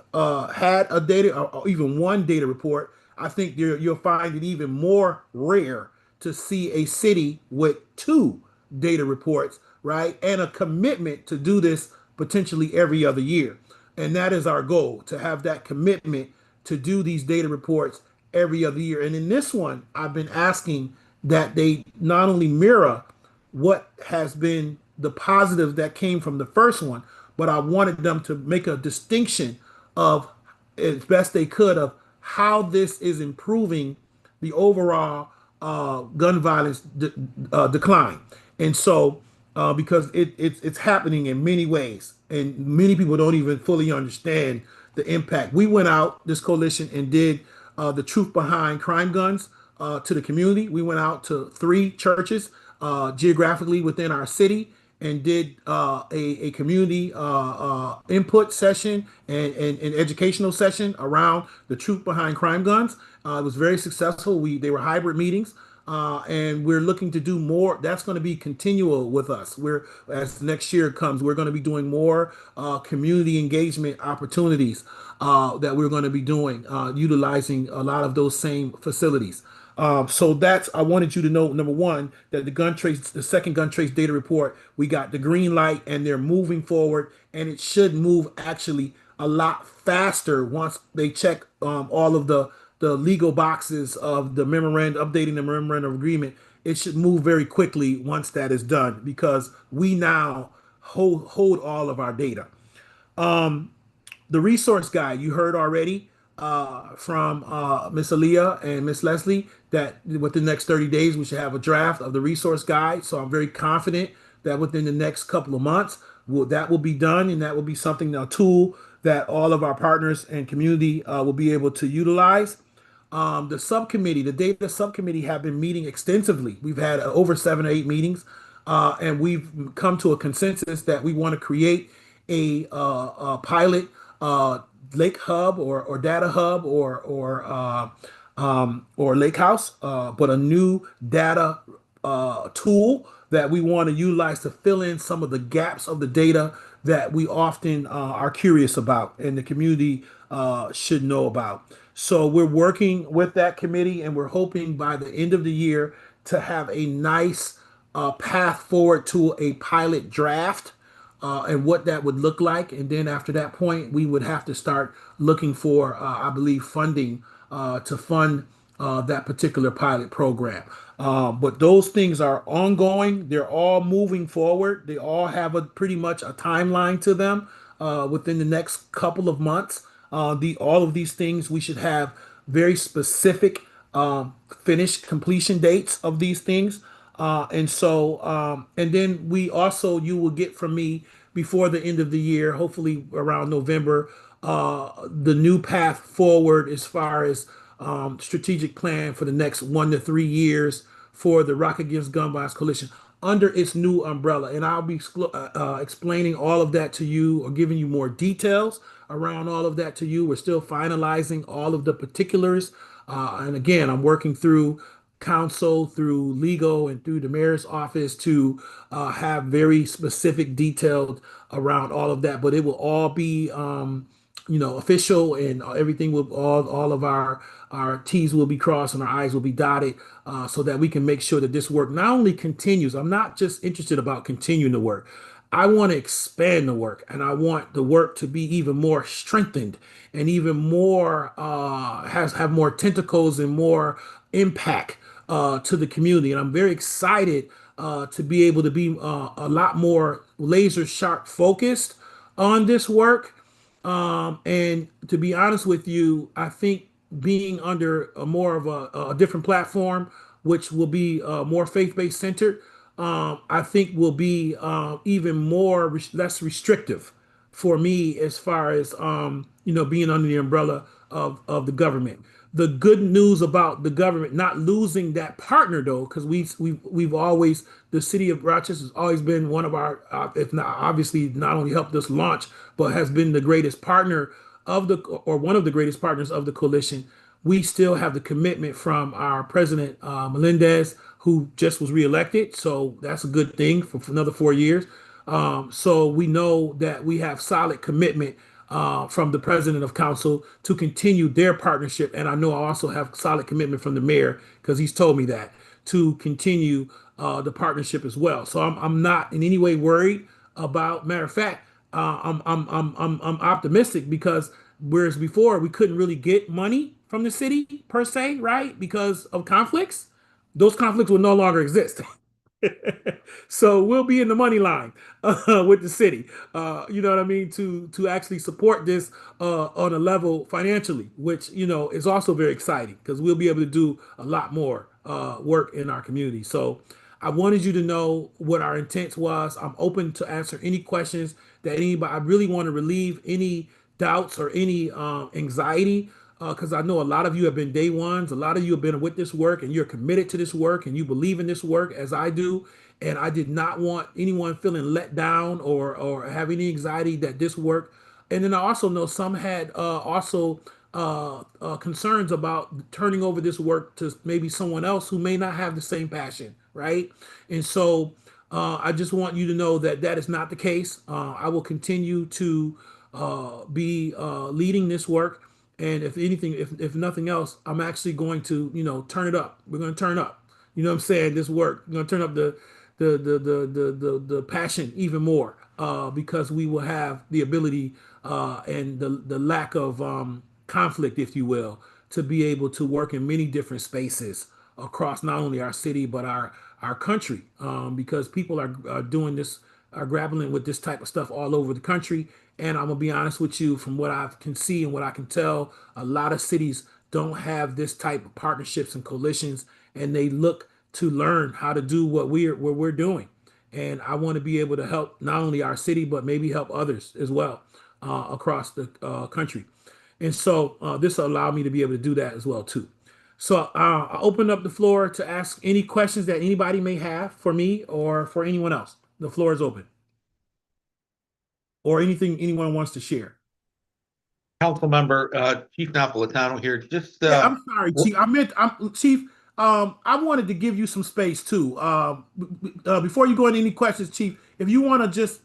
had a data or even one data report, I think you'll find it even more rare to see a city with two data reports, right? And a commitment to do this potentially every other year. And that is our goal, to have that commitment to do these data reports every other year. And in this one, I've been asking that they not only mirror what has been the positives that came from the first one, but I wanted them to make a distinction of, as best they could, of how this is improving the overall gun violence decline. And so, because it's happening in many ways, and many people don't even fully understand the impact. We went out, this coalition, and did the truth behind crime guns to the community. We went out to 3 churches geographically within our city and did a community input session and an educational session around the truth behind crime guns. It was very successful. They were hybrid meetings. And we're looking to do more. That's going to be continual with us. As next year comes, we're going to be doing more community engagement opportunities that we're going to be doing, utilizing a lot of those same facilities. So I wanted you to know, number one, that the second gun trace data report, we got the green light and they're moving forward, and it should move actually a lot faster once they check all of the legal boxes of the memorandum, updating the memorandum of agreement. It should move very quickly once that is done, because we now hold all of our data. The resource guide, you heard already from Miss Aaliyah and Miss Leslie that within the next 30 days we should have a draft of the resource guide. So I'm very confident that within the next couple of months that will be done, and that will be something, a tool that all of our partners and community will be able to utilize. The data subcommittee have been meeting extensively. We've had over 7 or 8 meetings, and we've come to a consensus that we want to create a pilot lake hub or data hub or lake house, but a new data tool that we want to utilize to fill in some of the gaps of the data that we often are curious about and the community should know about. So we're working with that committee, and we're hoping by the end of the year to have a nice path forward to a pilot draft and what that would look like. And then after that point, we would have to start looking for, I believe, funding to fund that particular pilot program. But those things are ongoing. They're all moving forward. They all have pretty much a timeline to them within the next couple of months. All of these things, we should have very specific finished completion dates of these things. And then you will get from me before the end of the year, hopefully around November, the new path forward as far as strategic plan for the next 1 to 3 years for the Rock Against Gun Violence Coalition under its new umbrella. And I'll be explaining all of that to you, or giving you more details around all of that to you. We're still finalizing all of the particulars. And again, I'm working through council, through legal, and through the mayor's office to have very specific detailed around all of that. But it will all be official, and everything will, all of our T's will be crossed and our I's will be dotted, so that we can make sure that this work not only continues. I'm not just interested about continuing the work. I want to expand the work, and I want the work to be even more strengthened and even more have more tentacles and more impact to the community. And I'm very excited to be able to be a lot more laser sharp focused on this work. And to be honest with you, I think being under more of a different platform, which will be more faith-based centered, I think will be even more less restrictive for me as far as being under the umbrella of the government. The good news about the government not losing that partner, though, because we've always, the city of Rochester has always been one of our, if not obviously not only helped us launch, but has been the greatest partner or one of the greatest partners of the coalition. We still have the commitment from our president, Melendez, who just was reelected. So that's a good thing for another 4 years. So we know that we have solid commitment from the president of council to continue their partnership. And I know I also have solid commitment from the mayor because he's told me that to continue the partnership as well. So I'm not in any way worried about. Matter of fact, I'm optimistic because whereas before we couldn't really get money from the city per se, right? Because of conflicts, those conflicts will no longer exist. So we'll be in the money line with the city. You know what I mean? To actually support this on a level financially, which is also very exciting because we'll be able to do a lot more work in our community. So I wanted you to know what our intent was. I'm open to answer any questions that anybody. I really want to relieve any doubts or any anxiety because I know a lot of you have been day ones. A lot of you have been with this work and you're committed to this work and you believe in this work as I do. And I did not want anyone feeling let down or have any anxiety that this work. And then I also know some had also concerns about turning over this work to maybe someone else who may not have the same passion, right? And so I just want you to know that that is not the case. I will continue to be leading this work. And if anything, if nothing else, I'm actually going to, turn it up. We're going to turn up. You know what I'm saying? This work. We're going to turn up the passion even more because we will have the ability and the lack of conflict, if you will, to be able to work in many different spaces across not only our city but our country because people are doing this, are grappling with this type of stuff all over the country. And I'm gonna be honest with you, from what I can see and what I can tell, a lot of cities don't have this type of partnerships and coalitions, and they look to learn how to do what we're doing. And I want to be able to help not only our city but maybe help others as well across the country. And so this will allow me to be able to do that as well too. So I'll open up the floor to ask any questions that anybody may have for me or for anyone else. The floor is open. Or anything anyone wants to share. Council member Chief Napolitano here. Just yeah, I'm sorry, Chief. Chief. I wanted to give you some space too. Before you go into any questions, Chief, if you want to just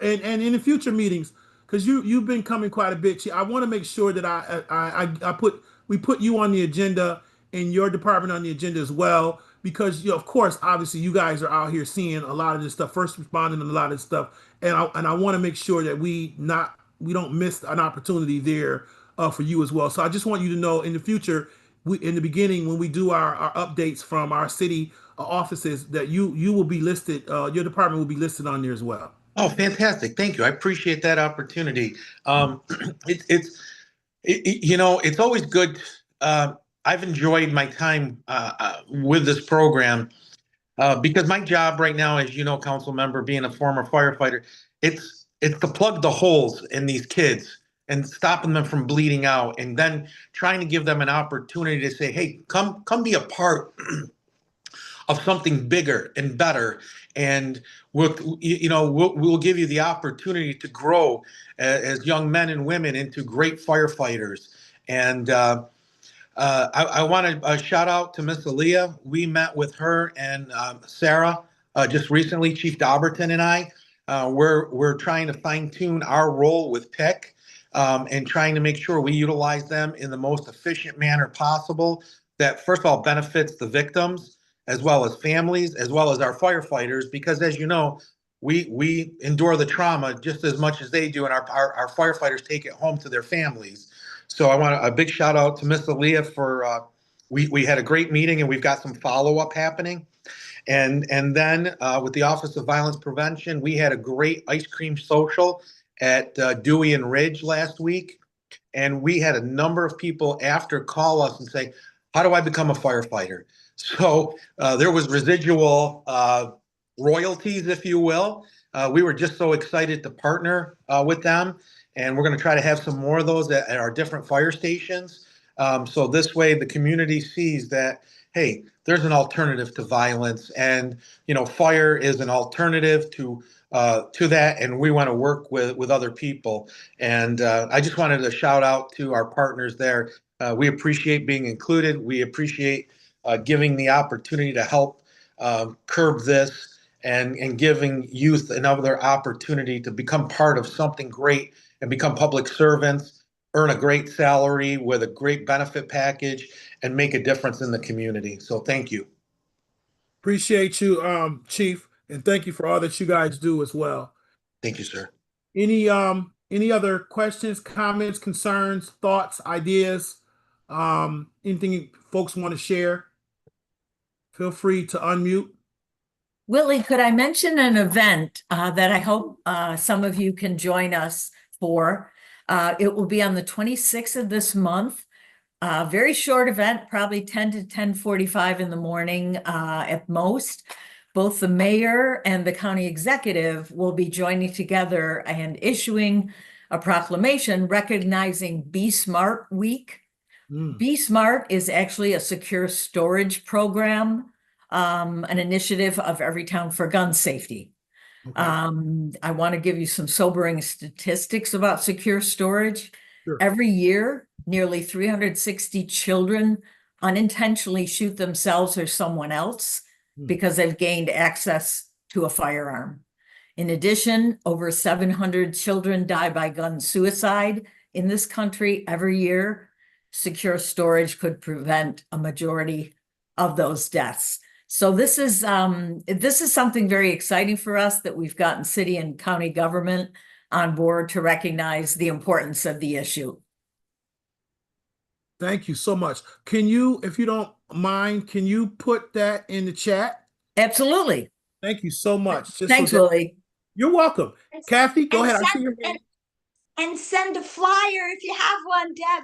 and in the future meetings, because you've been coming quite a bit, Chief, I want to make sure that we put you on the agenda and your department on the agenda as well, because of course, obviously, you guys are out here seeing a lot of this stuff, first responding to a lot of this stuff, and I want to make sure that we don't miss an opportunity there for you as well. So I just want you to know in the future, in the beginning, when we do our updates from our city offices, that you will be listed, your department will be listed on there as well. Oh, fantastic. Thank you. I appreciate that opportunity. It's always good. I've enjoyed my time with this program because my job right now, as you know, council member, being a former firefighter, it's to plug the holes in these kids and stopping them from bleeding out, and then trying to give them an opportunity to say, hey, come be a part of something bigger and better. And we'll give you the opportunity to grow as young men and women into great firefighters. And I want to shout out to Miss Aaliyah. We met with her and Sarah just recently, Chief Dauberton and I. We're trying to fine tune our role with PIC and trying to make sure we utilize them in the most efficient manner possible that first of all benefits the victims as well as families, as well as our firefighters, because as you know, we endure the trauma just as much as they do, and our firefighters take it home to their families. So I want a big shout out to Miss Aaliyah for, we had a great meeting and we've got some follow-up happening. And then with the Office of Violence Prevention, we had a great ice cream social at Dewey and Ridge last week. And we had a number of people after call us and say, how do I become a firefighter? So there was residual royalties, if you will. We were just so excited to partner with them. And we're going to try to have some more of those at our different fire stations. So this way the community sees that, hey, there's an alternative to violence, and fire is an alternative to that, and we want to work with other people. And I just wanted to shout out to our partners there. We appreciate being included. We appreciate giving the opportunity to help curb this and giving youth another opportunity to become part of something great and become public servants, earn a great salary with a great benefit package, and make a difference in the community. So thank you. Appreciate you, Chief, and thank you for all that you guys do as well. Thank you, sir. Any other questions, comments, concerns, thoughts, ideas? Anything folks want to share? Feel free to unmute. Willie, could I mention an event that I hope some of you can join us for? It will be on the 26th of this month. Very short event, probably 10 to 10:45 in the morning at most. Both the mayor and the county executive will be joining together and issuing a proclamation recognizing Be Smart Week. Be Smart is actually a secure storage program, an initiative of Everytown for gun safety. Okay. I want to give you some sobering statistics about secure storage. Sure. Every year, nearly 360 children unintentionally shoot themselves or someone else because they've gained access to a firearm. In addition, over 700 children die by gun suicide in this country every year. Secure storage could prevent a majority of those deaths. So this is something very exciting for us that we've gotten city and county government on board to recognize the importance of the issue. Thank you so much. Can you, if you don't mind, can you put that in the chat? Absolutely. Thank you so much. Just Thanks, so that- Willie. You're welcome. Kathy, go ahead. I see your hand. And send a flyer if you have one, Deb.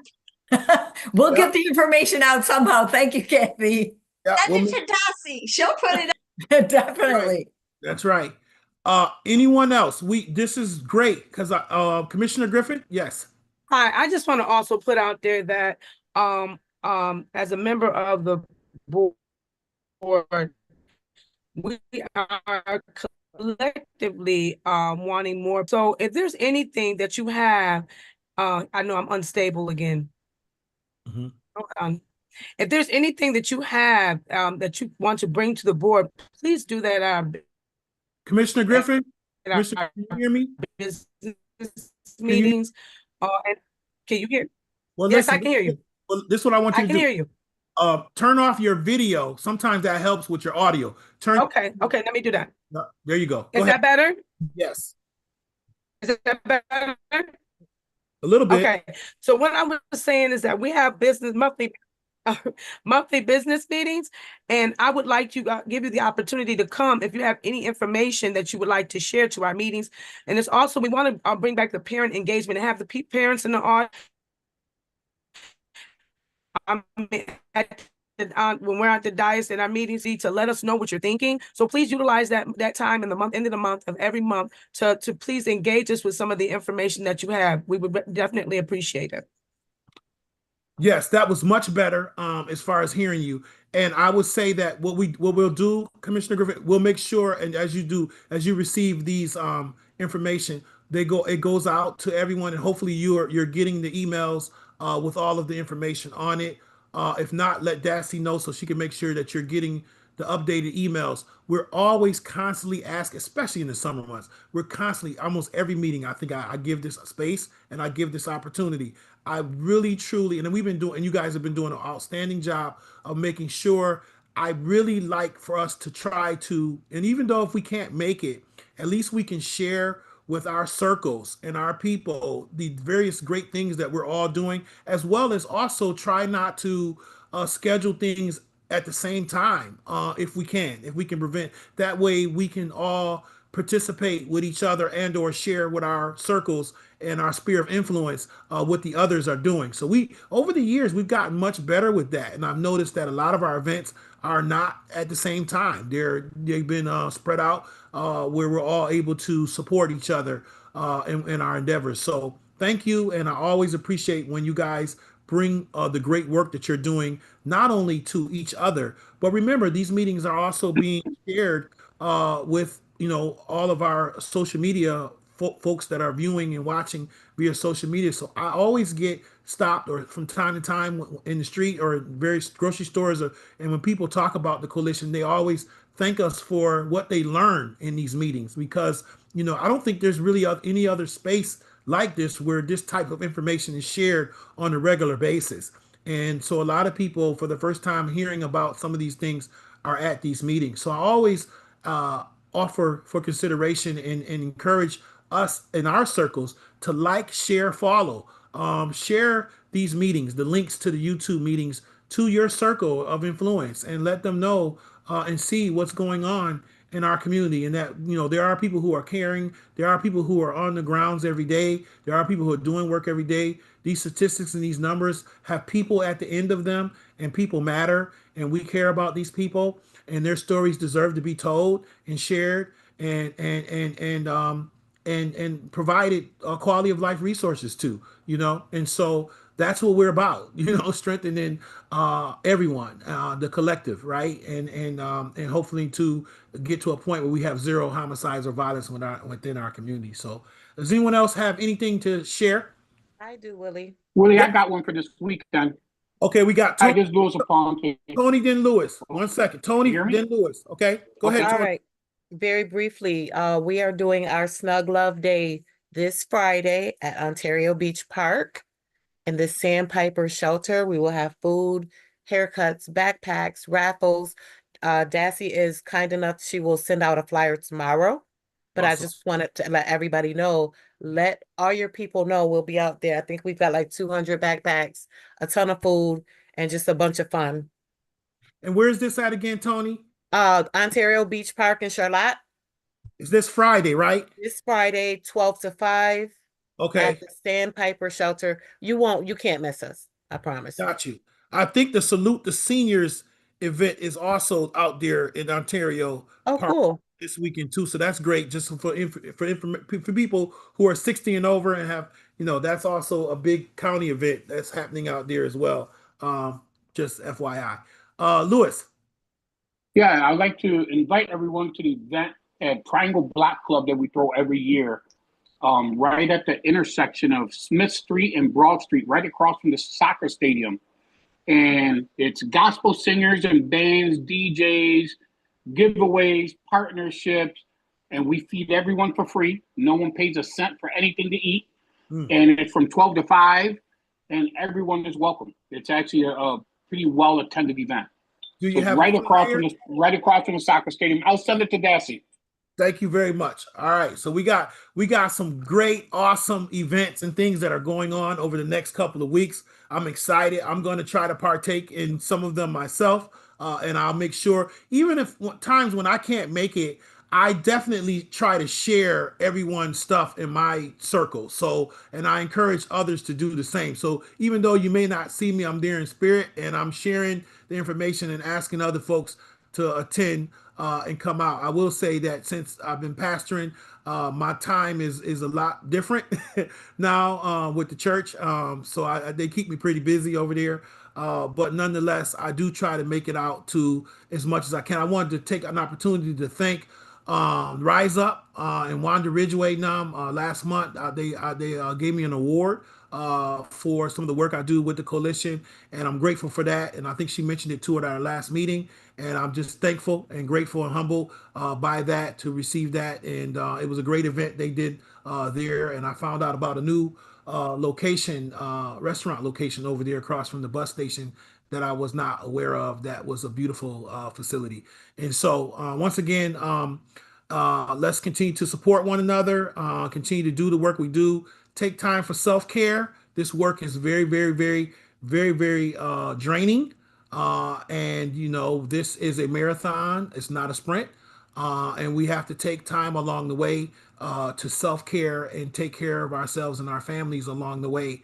We'll get the information out somehow. Thank you, Kathy. Yeah, Send it to Darcy. She'll put it up. Definitely. That's right. Anyone else? This is great because Commissioner Griffin, yes. Hi, I just want to also put out there that as a member of the board, we are collectively wanting more. So if there's anything that you have, I know I'm unstable again. If there's anything that you have that you want to bring to the board, please do that. Commissioner Griffin, Commissioner, can you hear me? Business meetings. And can you hear? Well, yes, listen, I can hear you. Well, this is what I want you to do. I can hear you. Turn off your video. Sometimes that helps with your audio. Okay, let me do that. There you go. Is that better? Yes. Is that better? A little bit. Okay. So what I was saying is that we have monthly business meetings, and I would like to give you the opportunity to come if you have any information that you would like to share to our meetings. And it's also, we want to bring back the parent engagement and have the parents in the audience. When we're at the dais in our meetings to let us know what you're thinking. So please utilize that time in the end of the month of every month to please engage us with some of the information that you have. We would definitely appreciate it. Yes, that was much better as far as hearing you. And I would say that what we'll do, Commissioner Griffin, we'll make sure, and as you receive these information, it goes out to everyone, and hopefully you're getting the emails with all of the information on it. If not, let Darcy know so she can make sure that you're getting the updated emails. We're always constantly asking, especially in the summer months, we're constantly, almost every meeting, I think I give this space and I give this opportunity. I really, truly, and we've been doing, and you guys have been doing an outstanding job of making sure. I really like for us to try to, and even though if we can't make it, at least we can share with our circles and our people the various great things that we're all doing, as well as also try not to schedule things at the same time if we can prevent. That way we can all participate with each other and or share with our circles and our sphere of influence what the others are doing. So over the years, we've gotten much better with that. And I've noticed that a lot of our events are not at the same time. They've been spread out where we're all able to support each other in our endeavors. So thank you. And I always appreciate when you guys bring the great work that you're doing, not only to each other, but remember, these meetings are also being shared with all of our social media folks that are viewing and watching via social media. So I always get stopped or from time to time in the street or various grocery stores, and when people talk about the coalition, they always thank us for what they learn in these meetings, because I don't think there's really any other space like this where this type of information is shared on a regular basis. And so a lot of people, for the first time hearing about some of these things, are at these meetings. So I always offer for consideration and encourage us in our circles to like, share, follow, share these meetings, the links to the YouTube meetings to your circle of influence, and let them know and see what's going on in our community. And that, you know, there are people who are caring, there are people who are on the grounds every day, there are people who are doing work every day. These statistics and these numbers have people at the end of them, and people matter, and we care about these people, and their stories deserve to be told and shared and provided quality of life resources to, you know. And so that's what we're about, you know, strengthening everyone, the collective, right? And hopefully to get to a point where we have zero homicides or violence within our community. So does anyone else have anything to share? I do, Willie. Willie, I got one for this weekend. Okay, we got Hi, Tony, this is Louis Aponte. Tony, then Lewis. 1 second. Tony, You hear me? then Lewis. Okay, go ahead, All Tony. right. Very briefly, we are doing our Snug Love Day this Friday at Ontario Beach Park in the Sandpiper Shelter. We will have food, haircuts, backpacks, raffles. Dassy is kind enough, she will send out a flyer tomorrow. But I Awesome. just wanted to let everybody know, let all your people know we'll be out there. I think we've got like 200 backpacks, a ton of food, and just a bunch of fun. And where's this at again, Tony? Ontario Beach Park in Charlotte. Is this Friday, right? This Friday, 12 to 5 Okay, at the Sandpiper Shelter. You can't miss us. I promise. got you. I think the Salute the Seniors event is also out there in Ontario Oh, Park cool. this weekend too. So that's great, just for people who are 60 and over and have, you know, that's also a big county event that's happening out there as well. Just FYI. Lewis. Yeah, I'd like to invite everyone to the event at Triangle Block Club that we throw every year, right at the intersection of Smith Street and Broad Street, right across from the soccer stadium. And it's gospel singers and bands, DJs, giveaways, partnerships, and we feed everyone for free. No one pays a cent for anything to eat. And it's from 12 to 5, and everyone is welcome. It's actually a pretty well-attended event. Do So you have right a across flyer? from the soccer stadium. I'll send it to Dassy. Thank you very much. All right. So we got some great, awesome events and things that are going on over the next couple of weeks. I'm excited. I'm going to try to partake in some of them myself. And I'll make sure, even if times when I can't make it, I definitely try to share everyone's stuff in my circle. So, and I encourage others to do the same. So even though you may not see me, I'm there in spirit, and I'm sharing the information and asking other folks to attend and come out. I will say that since I've been pastoring, my time is a lot different now with the church. So they keep me pretty busy over there. But nonetheless, I do try to make it out to as much as I can. I wanted to take an opportunity to thank Rise Up and Wanda Ridgeway last month. They gave me an award for some of the work I do with the coalition, and I'm grateful for that. And I think she mentioned it too at our last meeting, and I'm just thankful and grateful and humble by that to receive that. And it was a great event they did there, and I found out about a new location, restaurant location over there across from the bus station that I was not aware of. That was a beautiful facility. And so once again, let's continue to support one another, continue to do the work we do, take time for self-care. This work is very, very, very, very, very draining. And you know, this is a marathon, it's not a sprint. And we have to take time along the way to self-care and take care of ourselves and our families along the way,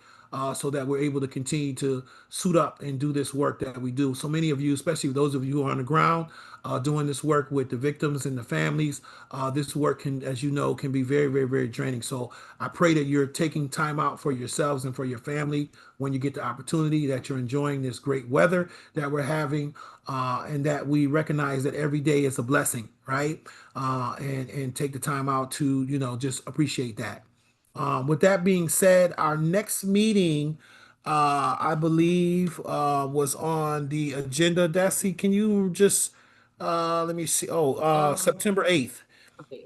so that we're able to continue to suit up and do this work that we do. So many of you, especially those of you who are on the ground doing this work with the victims and the families, this work can, as you know, can be very, very, very draining. So I pray that you're taking time out for yourselves and for your family when you get the opportunity, that you're enjoying this great weather that we're having, and that we recognize that every day is a blessing, right? And take the time out to, you know, just appreciate that. With that being said, our next meeting, I believe, was on the agenda. Desi, can you just let me see? September 8th.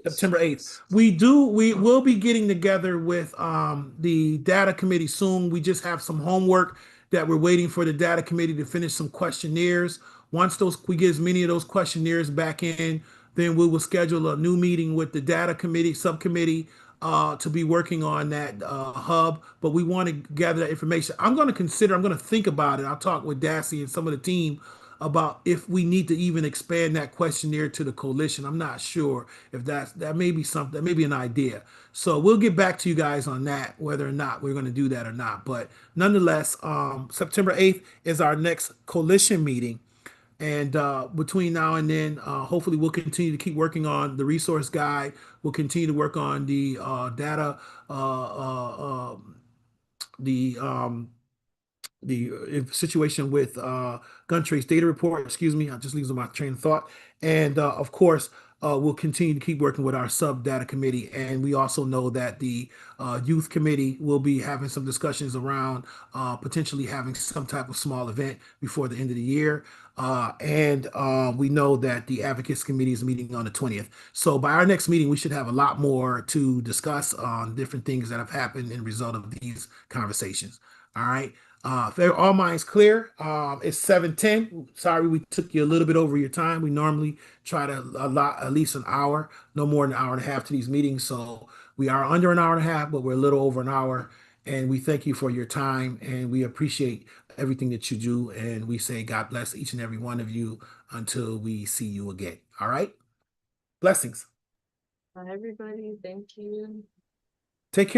September 8th. We will be getting together with the data committee soon. We just have some homework that we're waiting for the data committee to finish some questionnaires. Once we get as many of those questionnaires back in, then we will schedule a new meeting with the data committee subcommittee to be working on that hub. But we want to gather that information. I'm going to think about it. I'll talk with Dassey and some of the team about if we need to even expand that questionnaire to the coalition. I'm not sure if that may be something, that may be an idea. So we'll get back to you guys on that, whether or not we're going to do that or not. But nonetheless, September 8th is our next coalition meeting. And between now and then, hopefully we'll continue to keep working on the resource guide. We'll continue to work on the data, the situation with gun trace data report. Excuse me, I just losing my train of thought. And of course, we'll continue to keep working with our sub data committee. And we also know that the youth committee will be having some discussions around potentially having some type of small event before the end of the year. And we know that the advocates committee is meeting on the 20th. So by our next meeting, we should have a lot more to discuss on different things that have happened in result of these conversations. All right. If all minds clear, it's 7:10. Sorry, we took you a little bit over your time. We normally try to allot at least an hour, no more than an hour and a half to these meetings. So we are under an hour and a half, but we're a little over an hour. And we thank you for your time, and we appreciate everything that you do. And we say God bless each and every one of you until we see you again. All right. Blessings. Bye, everybody. Thank you.